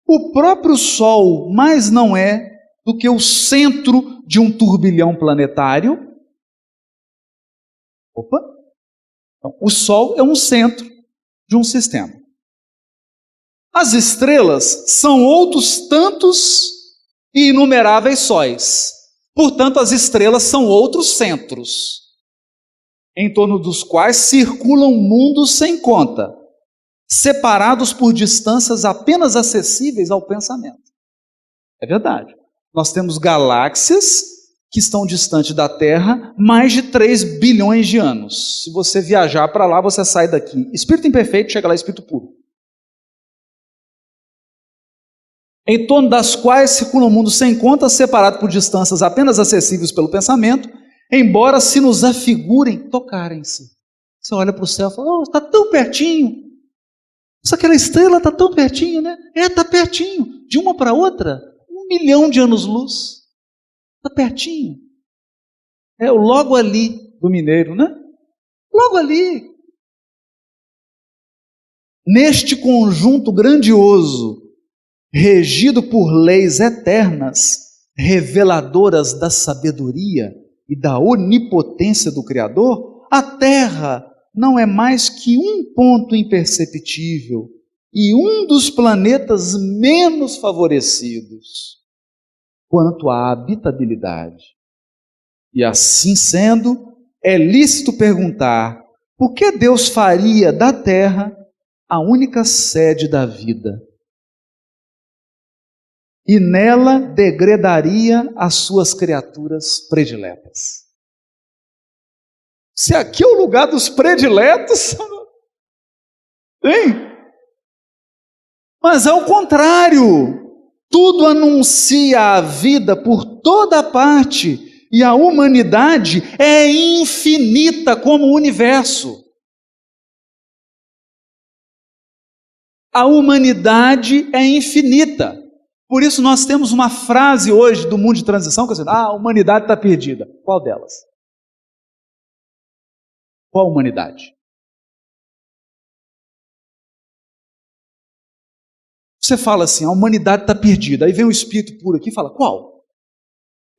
O próprio Sol mais não é do que o centro de um turbilhão planetário. Então, o Sol é um centro de um sistema. As estrelas são outros tantos e inumeráveis sóis. Portanto, as estrelas são outros centros, em torno dos quais circulam mundos sem conta, separados por distâncias apenas acessíveis ao pensamento. É verdade. Nós temos galáxias que estão distantes da Terra mais de 3 bilhões de anos. Se você viajar para lá, você sai daqui. Espírito imperfeito, chega lá espírito puro. Em torno das quais circula um mundo sem conta, separado por distâncias apenas acessíveis pelo pensamento, embora se nos afigurem tocarem-se. Você olha para o céu e fala, está tão pertinho. Só aquela estrela está tão pertinho, né? Está pertinho. De uma para outra, 1 milhão de anos-luz. Está pertinho. É o logo ali do mineiro, né? Logo ali. Neste conjunto grandioso, regido por leis eternas, reveladoras da sabedoria e da onipotência do Criador, a Terra não é mais que um ponto imperceptível e um dos planetas menos favorecidos quanto à habitabilidade. E assim sendo, é lícito perguntar por que Deus faria da Terra a única sede da vida e nela degradaria as suas criaturas prediletas. Se aqui é o lugar dos prediletos, hein? Mas é o contrário. Tudo anuncia a vida por toda parte e a humanidade é infinita como o universo. A humanidade é infinita. Por isso nós temos uma frase hoje do mundo de transição que é assim, a humanidade está perdida. Qual delas? Qual humanidade? Você fala assim, a humanidade está perdida. Aí vem um espírito puro aqui e fala, qual?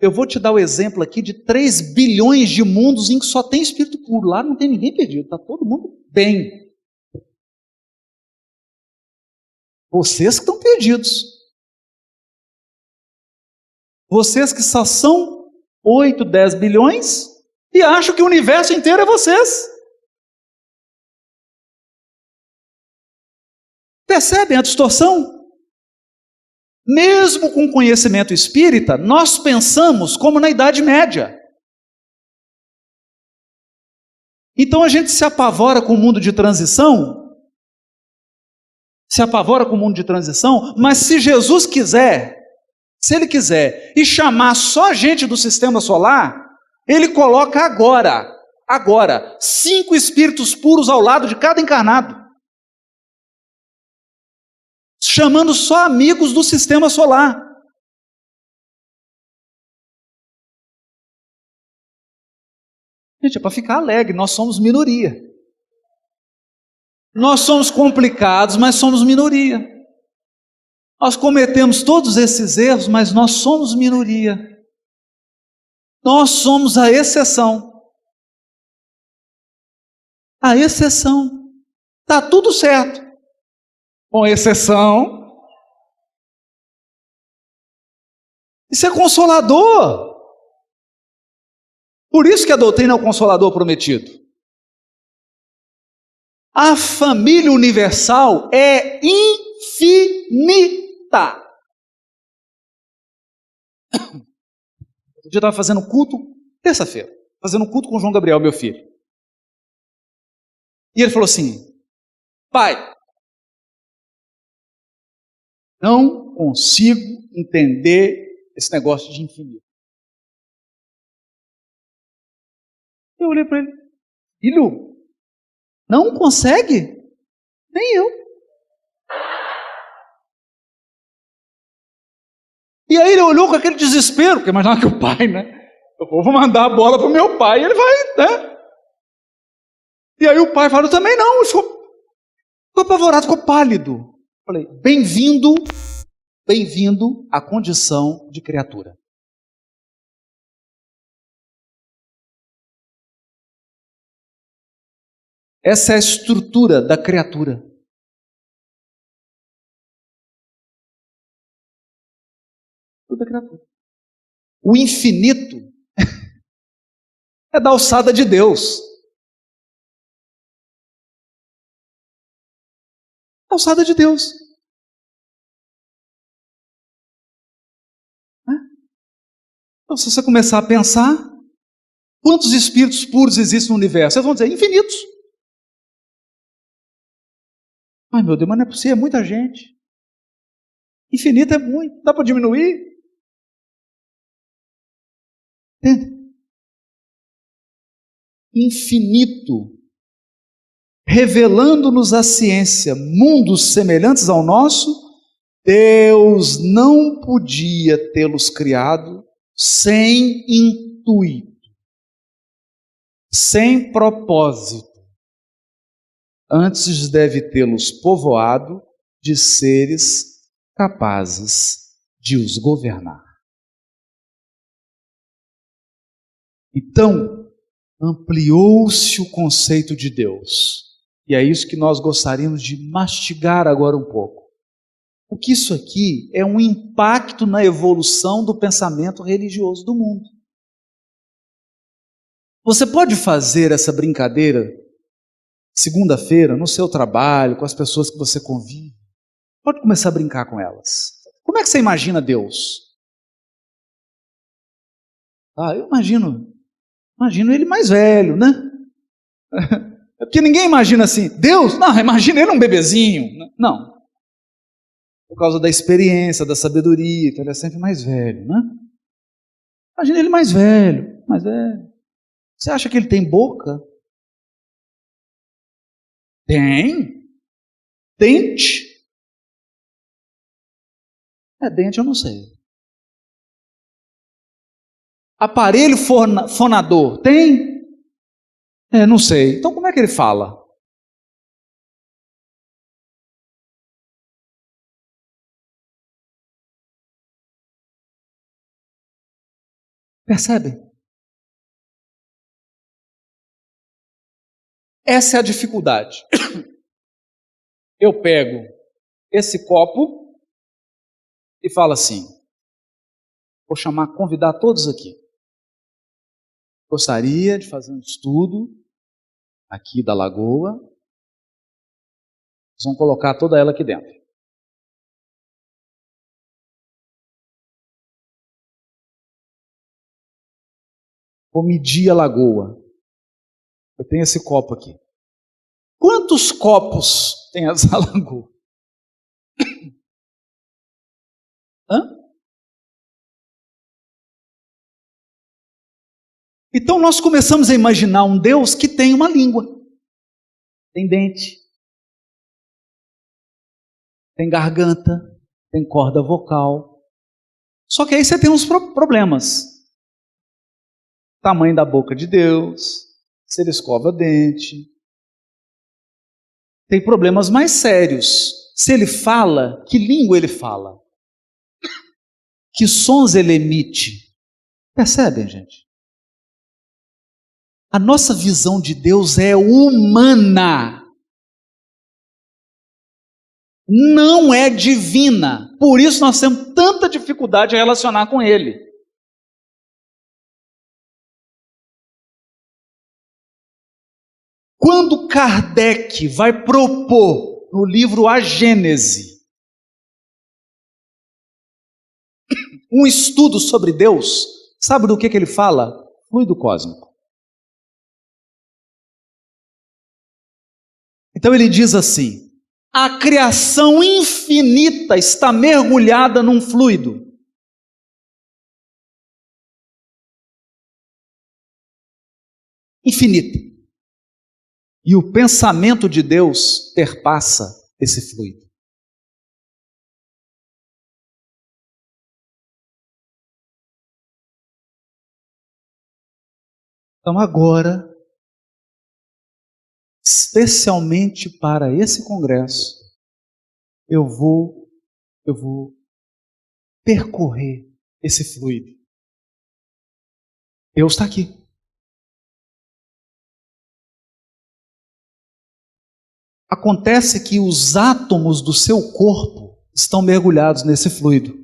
Eu vou te dar o exemplo aqui de 3 bilhões de mundos em que só tem espírito puro. Lá não tem ninguém perdido, está todo mundo bem. Vocês que estão perdidos. Vocês que só são 8, 10 bilhões e acham que o universo inteiro é vocês. Percebem a distorção? Mesmo com conhecimento espírita, nós pensamos como na Idade Média. Então a gente se apavora com o mundo de transição, mas se Jesus quiser, se ele quiser, e chamar só gente do sistema solar, ele coloca agora, 5 espíritos puros ao lado de cada encarnado, chamando só amigos do sistema solar. Gente, é para ficar alegre, nós somos minoria. Nós somos complicados, mas somos minoria. Nós cometemos todos esses erros, mas nós somos minoria. Nós somos a exceção. A exceção. Está tudo certo. Com exceção. Isso é consolador. Por isso que a doutrina é o consolador prometido. A família universal é infinita. Outro dia eu estava fazendo culto, terça-feira, fazendo culto com o João Gabriel, meu filho. E ele falou assim: pai, não consigo entender esse negócio de infinito. Eu olhei para ele: filho, não consegue? Nem eu. E aí ele olhou com aquele desespero, porque imaginava que o pai, né? Eu vou mandar a bola para o meu pai, ele vai, né? E aí o pai falou também não, ele ficou apavorado, ficou pálido. Falei: bem-vindo à condição de criatura. Essa é a estrutura da criatura. Tudo é criatura. O infinito é da alçada de Deus. Alçada de Deus. Então, se você começar a pensar, quantos espíritos puros existem no universo? Vocês vão dizer: infinitos. Ai, meu Deus, mas não é possível, é muita gente. Infinito é muito, dá para diminuir? Entende? Infinito, revelando-nos a ciência mundos semelhantes ao nosso, Deus não podia tê-los criado sem intuito, sem propósito. Antes deve tê-los povoado de seres capazes de os governar. Então, ampliou-se o conceito de Deus. E é isso que nós gostaríamos de mastigar agora um pouco. Porque isso aqui é um impacto na evolução do pensamento religioso do mundo. Você pode fazer essa brincadeira segunda-feira no seu trabalho, com as pessoas que você convive. Pode começar a brincar com elas. Como é que você imagina Deus? Eu imagino ele mais velho, né? É porque ninguém imagina assim, Deus, não, imagina ele um bebezinho. Não. Por causa da experiência, da sabedoria, então ele é sempre mais velho, né? Imagina ele mais velho, mais velho. Você acha que ele tem boca? Tem. Dente? Dente eu não sei. Aparelho fonador? Tem? Não sei. Então como é que ele fala? Percebe? Essa é a dificuldade. Eu pego esse copo e falo assim: vou convidar todos aqui. Gostaria de fazer um estudo aqui da lagoa. Vocês vão colocar toda ela aqui dentro. Vou medir a lagoa. Eu tenho esse copo aqui. Quantos copos tem essa lagoa? Então nós começamos a imaginar um Deus que tem uma língua, tem dente, tem garganta, tem corda vocal. Só que aí você tem uns problemas. Tamanho da boca de Deus, se ele escova dente. Tem problemas mais sérios. Se ele fala, que língua ele fala? Que sons ele emite? Percebem, gente? A nossa visão de Deus é humana. Não é divina. Por isso nós temos tanta dificuldade de relacionar com Ele. Quando Kardec vai propor no livro A Gênese um estudo sobre Deus, sabe do que ele fala? Fluido cósmico. Então ele diz assim: a criação infinita está mergulhada num fluido. Infinita. E o pensamento de Deus perpassa esse fluido. Então agora, especialmente para esse congresso, eu vou percorrer esse fluido. Deus está aqui. Acontece que os átomos do seu corpo estão mergulhados nesse fluido.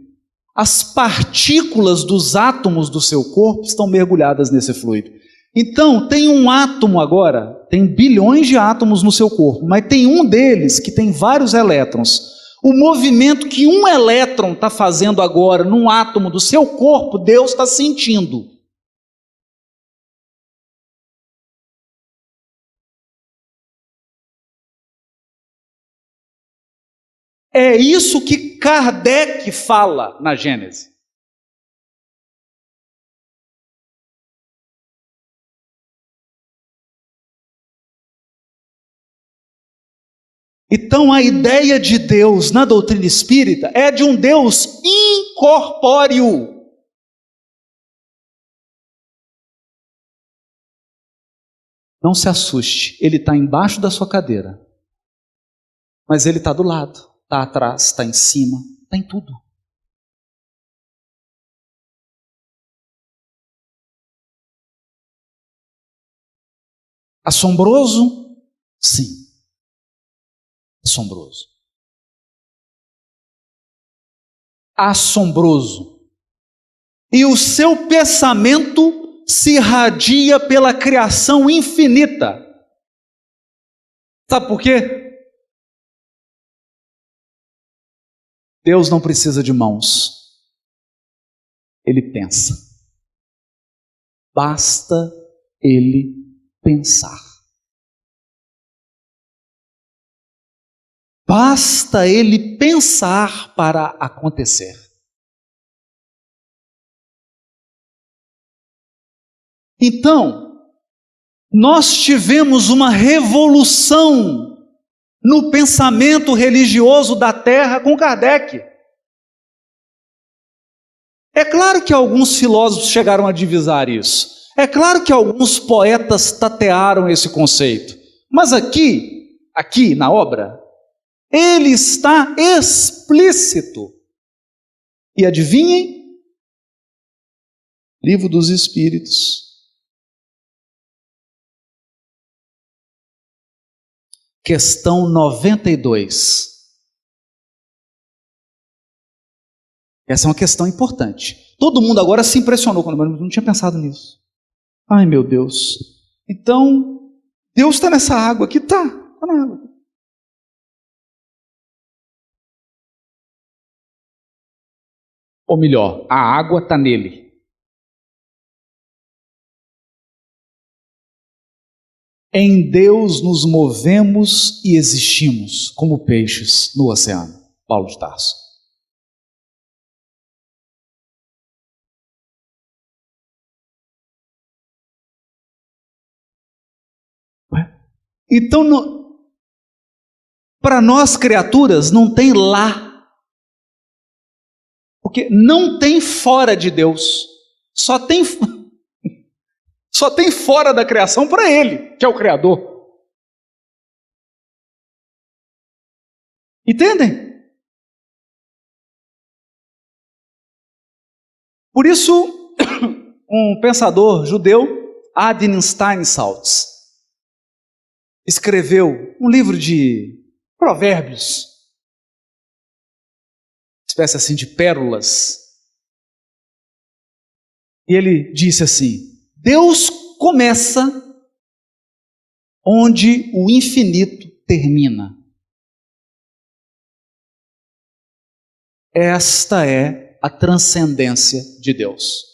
As partículas dos átomos do seu corpo estão mergulhadas nesse fluido. Então, tem um átomo agora, tem bilhões de átomos no seu corpo, mas tem um deles que tem vários elétrons. O movimento que um elétron está fazendo agora num átomo do seu corpo, Deus está sentindo. É isso que Kardec fala na Gênese. Então a ideia de Deus na doutrina espírita é de um Deus incorpóreo. Não se assuste, ele está embaixo da sua cadeira, mas ele está do lado, está atrás, está em cima, está em tudo. Assombroso? Sim. Assombroso. Assombroso. E o seu pensamento se irradia pela criação infinita. Sabe por quê? Deus não precisa de mãos. Ele pensa. Basta ele pensar. Basta ele pensar para acontecer. Então, nós tivemos uma revolução no pensamento religioso da Terra com Kardec. É claro que alguns filósofos chegaram a divisar isso. É claro que alguns poetas tatearam esse conceito. Mas aqui na obra, ele está explícito. E adivinhem? Livro dos Espíritos. Questão 92. Essa é uma questão importante. Todo mundo agora se impressionou quando eu não tinha pensado nisso. Ai, meu Deus. Então, Deus está nessa água aqui? Está na água. Ou melhor, a água está nele. Em Deus nos movemos e existimos como peixes no oceano. Paulo de Tarso. Então, para nós criaturas não tem lá. Porque não tem fora de Deus. Só tem fora da criação para Ele, que é o Criador. Entendem? Por isso, um pensador judeu, Adin Steinsaltz, escreveu um livro de provérbios, espécie assim de pérolas. E ele disse assim: Deus começa onde o infinito termina. Esta é a transcendência de Deus.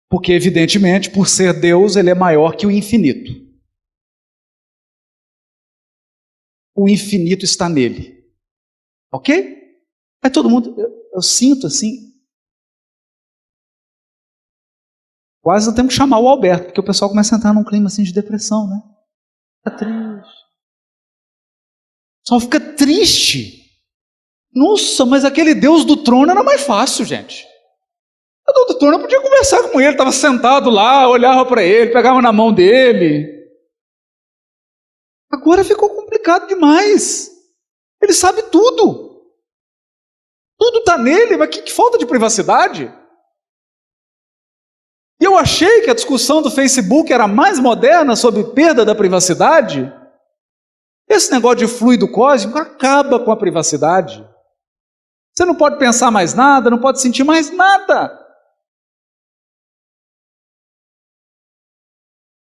Porque, evidentemente, por ser Deus, ele é maior que o infinito. O infinito está nele. Ok? Aí todo mundo, eu sinto assim. Quase eu tenho que chamar o Alberto, porque o pessoal começa a entrar num clima assim de depressão, né? Fica triste. Só fica triste. Nossa, mas aquele Deus do trono era mais fácil, gente. O Deus do trono eu podia conversar com ele, estava sentado lá, olhava para ele, pegava na mão dele. Agora ficou complicado demais. Ele sabe tudo. Tudo está nele, mas que falta de privacidade. E eu achei que a discussão do Facebook era mais moderna sobre perda da privacidade. Esse negócio de fluido cósmico acaba com a privacidade. Você não pode pensar mais nada, não pode sentir mais nada.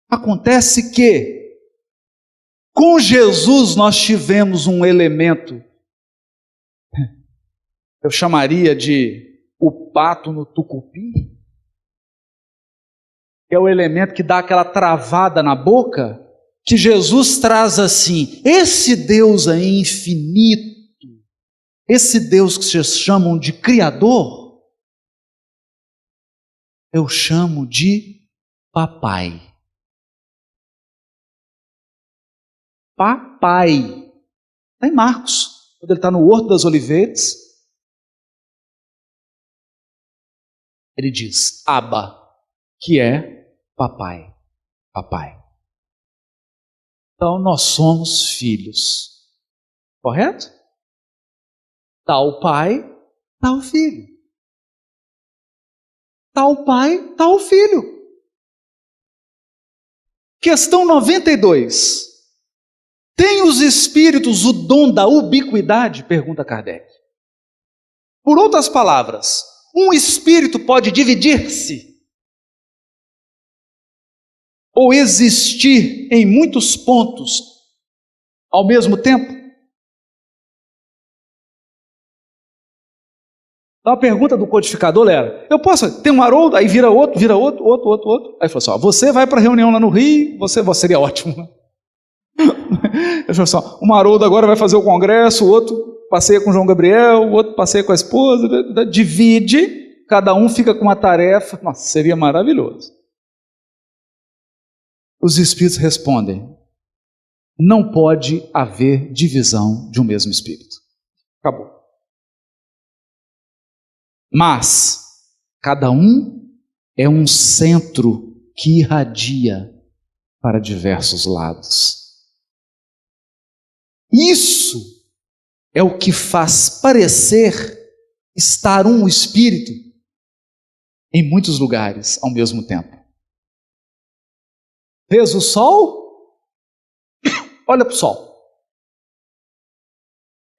Acontece que, com Jesus, nós tivemos um elemento, eu chamaria de o pato no tucupi, que é o elemento que dá aquela travada na boca, que Jesus traz assim, esse Deus aí infinito, esse Deus que vocês chamam de Criador, eu chamo de Papai. Papai. Está em Marcos, quando ele está no Horto das Oliveiras, ele diz, Abba, que é papai, papai. Então nós somos filhos, correto? Está o pai, está o filho. Está o pai, está o filho. Questão 92. Tem os espíritos o dom da ubiquidade? Pergunta Kardec. Por outras palavras, um espírito pode dividir-se ou existir em muitos pontos ao mesmo tempo? Então a pergunta do codificador era, eu posso ter um Haroldo, aí vira outro. Aí falou assim, ó, você vai para a reunião lá no Rio, você seria ótimo, né? Eu falei assim, ó, o Haroldo agora vai fazer o congresso, o outro passeia com o João Gabriel, o outro passeia com a esposa, divide, cada um fica com uma tarefa. Nossa, seria maravilhoso. Os espíritos respondem, não pode haver divisão de um mesmo espírito. Acabou. Mas, cada um é um centro que irradia para diversos lados. Isso é o que faz parecer estar um espírito em muitos lugares ao mesmo tempo. Vês o sol? Olha para o sol.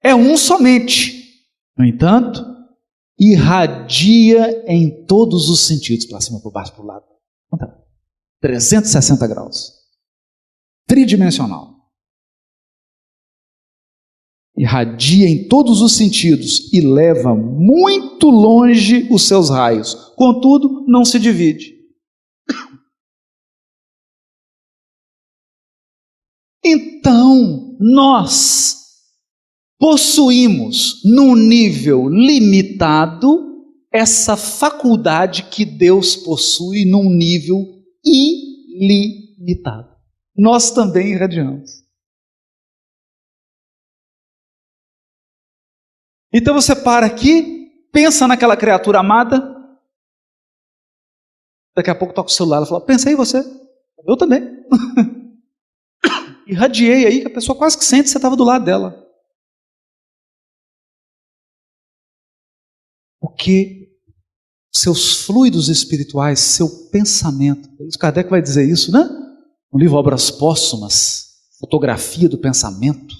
É um somente. No entanto, irradia em todos os sentidos, para cima, para baixo, para o lado. 360 graus. Tridimensional. Irradia em todos os sentidos e leva muito longe os seus raios. Contudo, não se divide. Então, nós possuímos, num nível limitado, essa faculdade que Deus possui num nível ilimitado. Nós também irradiamos. Então você para aqui, pensa naquela criatura amada, daqui a pouco toca o celular, ela fala, pensa aí você, eu também. Irradiei aí, que a pessoa quase que sente que você estava do lado dela. Porque seus fluidos espirituais, seu pensamento, o Kardec vai dizer isso, né? No livro Obras Póstumas, Fotografia do Pensamento.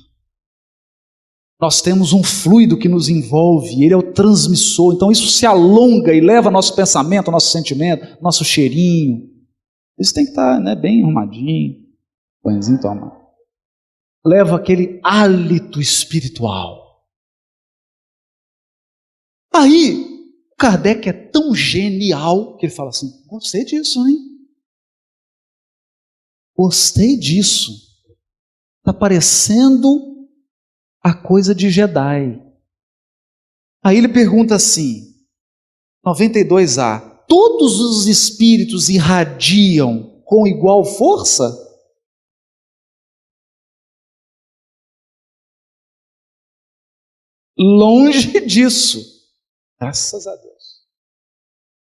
Nós temos um fluido que nos envolve, ele é o transmissor, então isso se alonga e leva nosso pensamento, nosso sentimento, nosso cheirinho, Isso tem que estar, né, bem arrumadinho, banhozinho tomado. Leva aquele hálito espiritual. Aí, Kardec é tão genial que ele fala assim: gostei disso, hein? Gostei disso. Está parecendo a coisa de Jedi. Aí ele pergunta assim, 92A: todos os espíritos irradiam com igual força? Longe disso. Graças a Deus.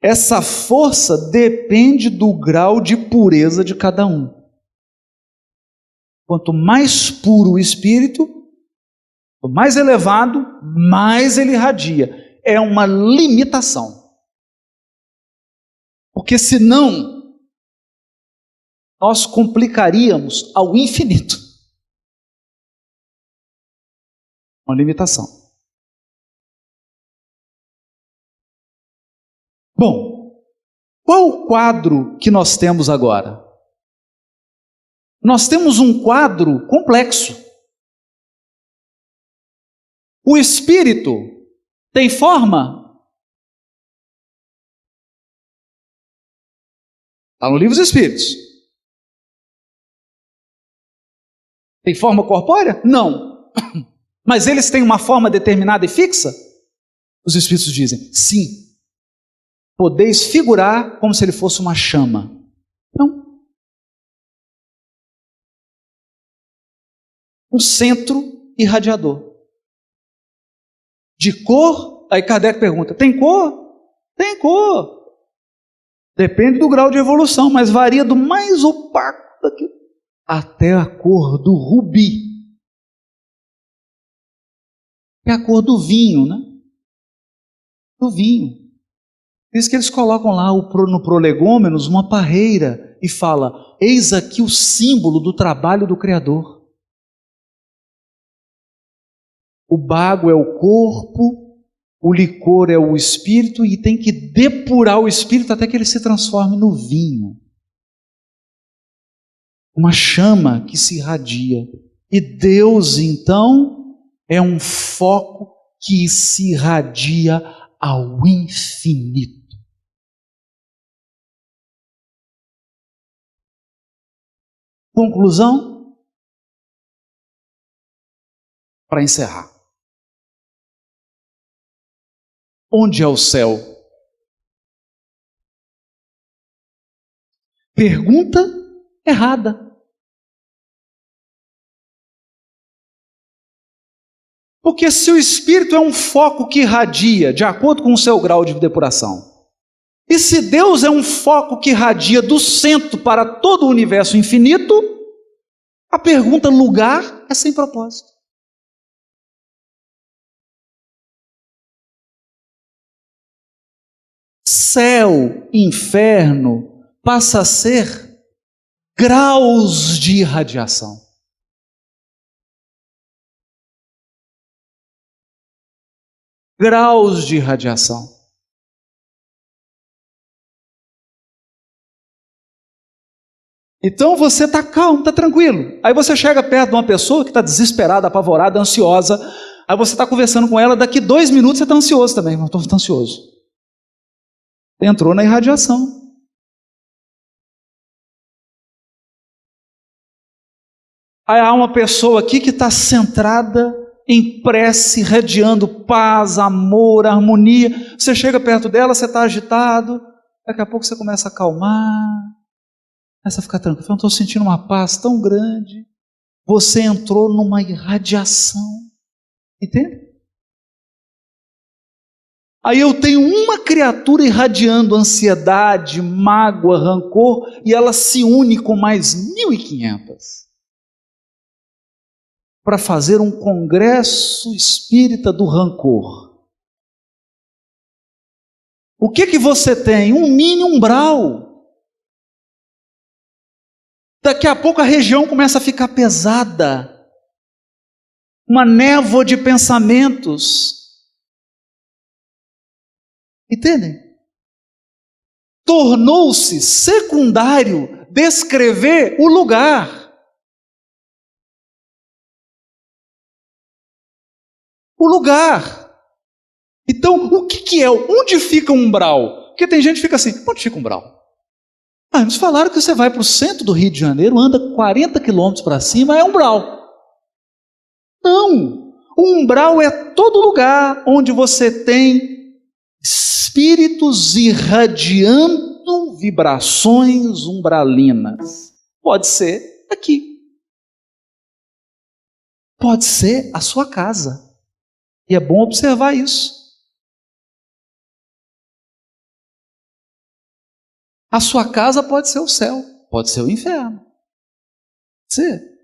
Essa força depende do grau de pureza de cada um. Quanto mais puro o espírito, quanto mais elevado, mais ele irradia. É uma limitação. Porque senão, nós complicaríamos ao infinito. Uma limitação. Bom, qual o quadro que nós temos agora? Nós temos um quadro complexo. O espírito tem forma? Está no livro dos Espíritos. Tem forma corpórea? Não. Mas eles têm uma forma determinada e fixa? Os Espíritos dizem, sim. Podeis figurar como se ele fosse uma chama. Não. Um centro irradiador. De cor, aí Kardec pergunta, tem cor? Tem cor. Depende do grau de evolução, mas varia do mais opaco daqui até a cor do rubi. É a cor do vinho, né? Do vinho. Por isso que eles colocam lá no Prolegômenos uma parreira e fala, eis aqui o símbolo do trabalho do Criador. O bago é o corpo, o licor é o espírito e tem que depurar o espírito até que ele se transforme no vinho. Uma chama que se irradia. E Deus, então, é um foco que se irradia ao infinito. Conclusão? Para encerrar. Onde é o céu? Pergunta errada. Porque se o espírito é um foco que irradia de acordo com o seu grau de depuração, e se Deus é um foco que irradia do centro para todo o universo infinito, a pergunta lugar é sem propósito. Céu, inferno, passa a ser graus de irradiação. Graus de irradiação. Então você está calmo, está tranquilo. Aí você chega perto de uma pessoa que está desesperada, apavorada, ansiosa. Aí você está conversando com ela, daqui 2 minutos você está ansioso também. Não estou ansioso. Entrou na irradiação. Aí há uma pessoa aqui que está centrada em prece, irradiando paz, amor, harmonia. Você chega perto dela, você está agitado, daqui a pouco você começa a acalmar, começa a ficar tranquilo. Eu estou sentindo uma paz tão grande. Você entrou numa irradiação. Entende? Aí eu tenho uma criatura irradiando ansiedade, mágoa, rancor, e ela se une com mais 1.500 para fazer um congresso espírita do rancor. O que você tem? Um mini umbral. Daqui a pouco a região começa a ficar pesada. Uma névoa de pensamentos. Entendem? Tornou-se secundário descrever o lugar. O lugar. Então, o que é? Onde fica um umbral? Porque tem gente que fica assim, onde fica um umbral? Eles falaram que você vai para o centro do Rio de Janeiro, anda 40 quilômetros para cima, é umbral. Não! O umbral é todo lugar onde você tem espíritos irradiando vibrações umbralinas. Pode ser aqui. Pode ser a sua casa. E é bom observar isso. A sua casa pode ser o céu, pode ser o inferno. Pode ser.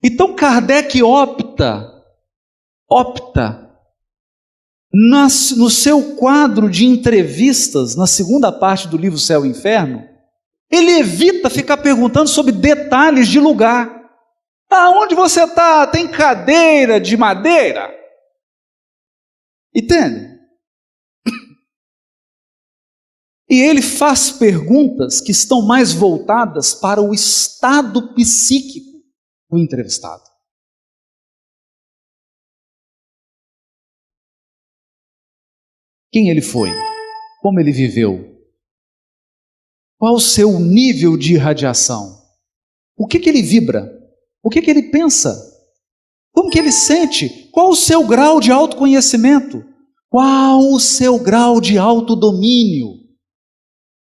Então Kardec opta no seu quadro de entrevistas, na segunda parte do livro Céu e Inferno, ele evita ficar perguntando sobre detalhes de lugar. Onde você está? Tem cadeira de madeira? Entende? E ele faz perguntas que estão mais voltadas para o estado psíquico do entrevistado. Quem ele foi? Como ele viveu? Qual o seu nível de irradiação? O que ele vibra? O que ele pensa? Como que ele sente? Qual o seu grau de autoconhecimento? Qual o seu grau de autodomínio?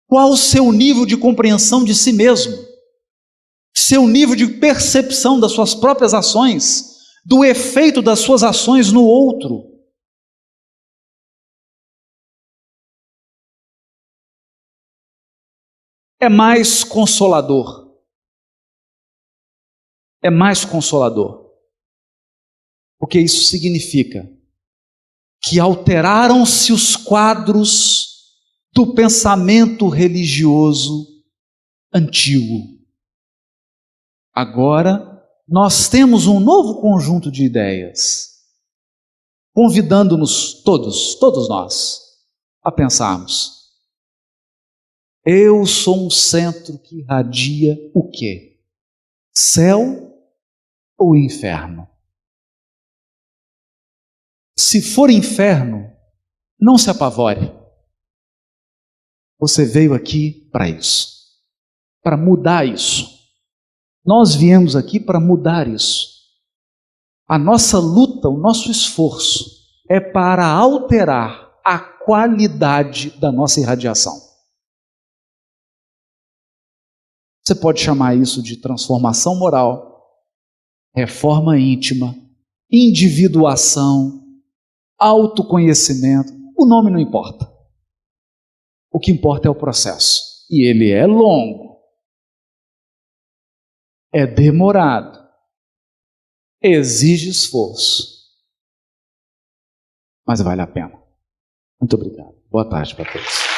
Qual o seu nível de compreensão de si mesmo? Seu nível de percepção das suas próprias ações, do efeito das suas ações no outro? É mais consolador. É mais consolador. Porque isso significa que alteraram-se os quadros do pensamento religioso antigo. Agora, nós temos um novo conjunto de ideias, convidando-nos todos nós, a pensarmos. Eu sou um centro que irradia o quê? Céu ou inferno? Se for inferno, não se apavore. Você veio aqui para isso, para mudar isso. Nós viemos aqui para mudar isso. A nossa luta, o nosso esforço é para alterar a qualidade da nossa irradiação. Você pode chamar isso de transformação moral, reforma íntima, individuação, autoconhecimento. O nome não importa. O que importa é o processo. E ele é longo. É demorado. Exige esforço. Mas vale a pena. Muito obrigado. Boa tarde para todos.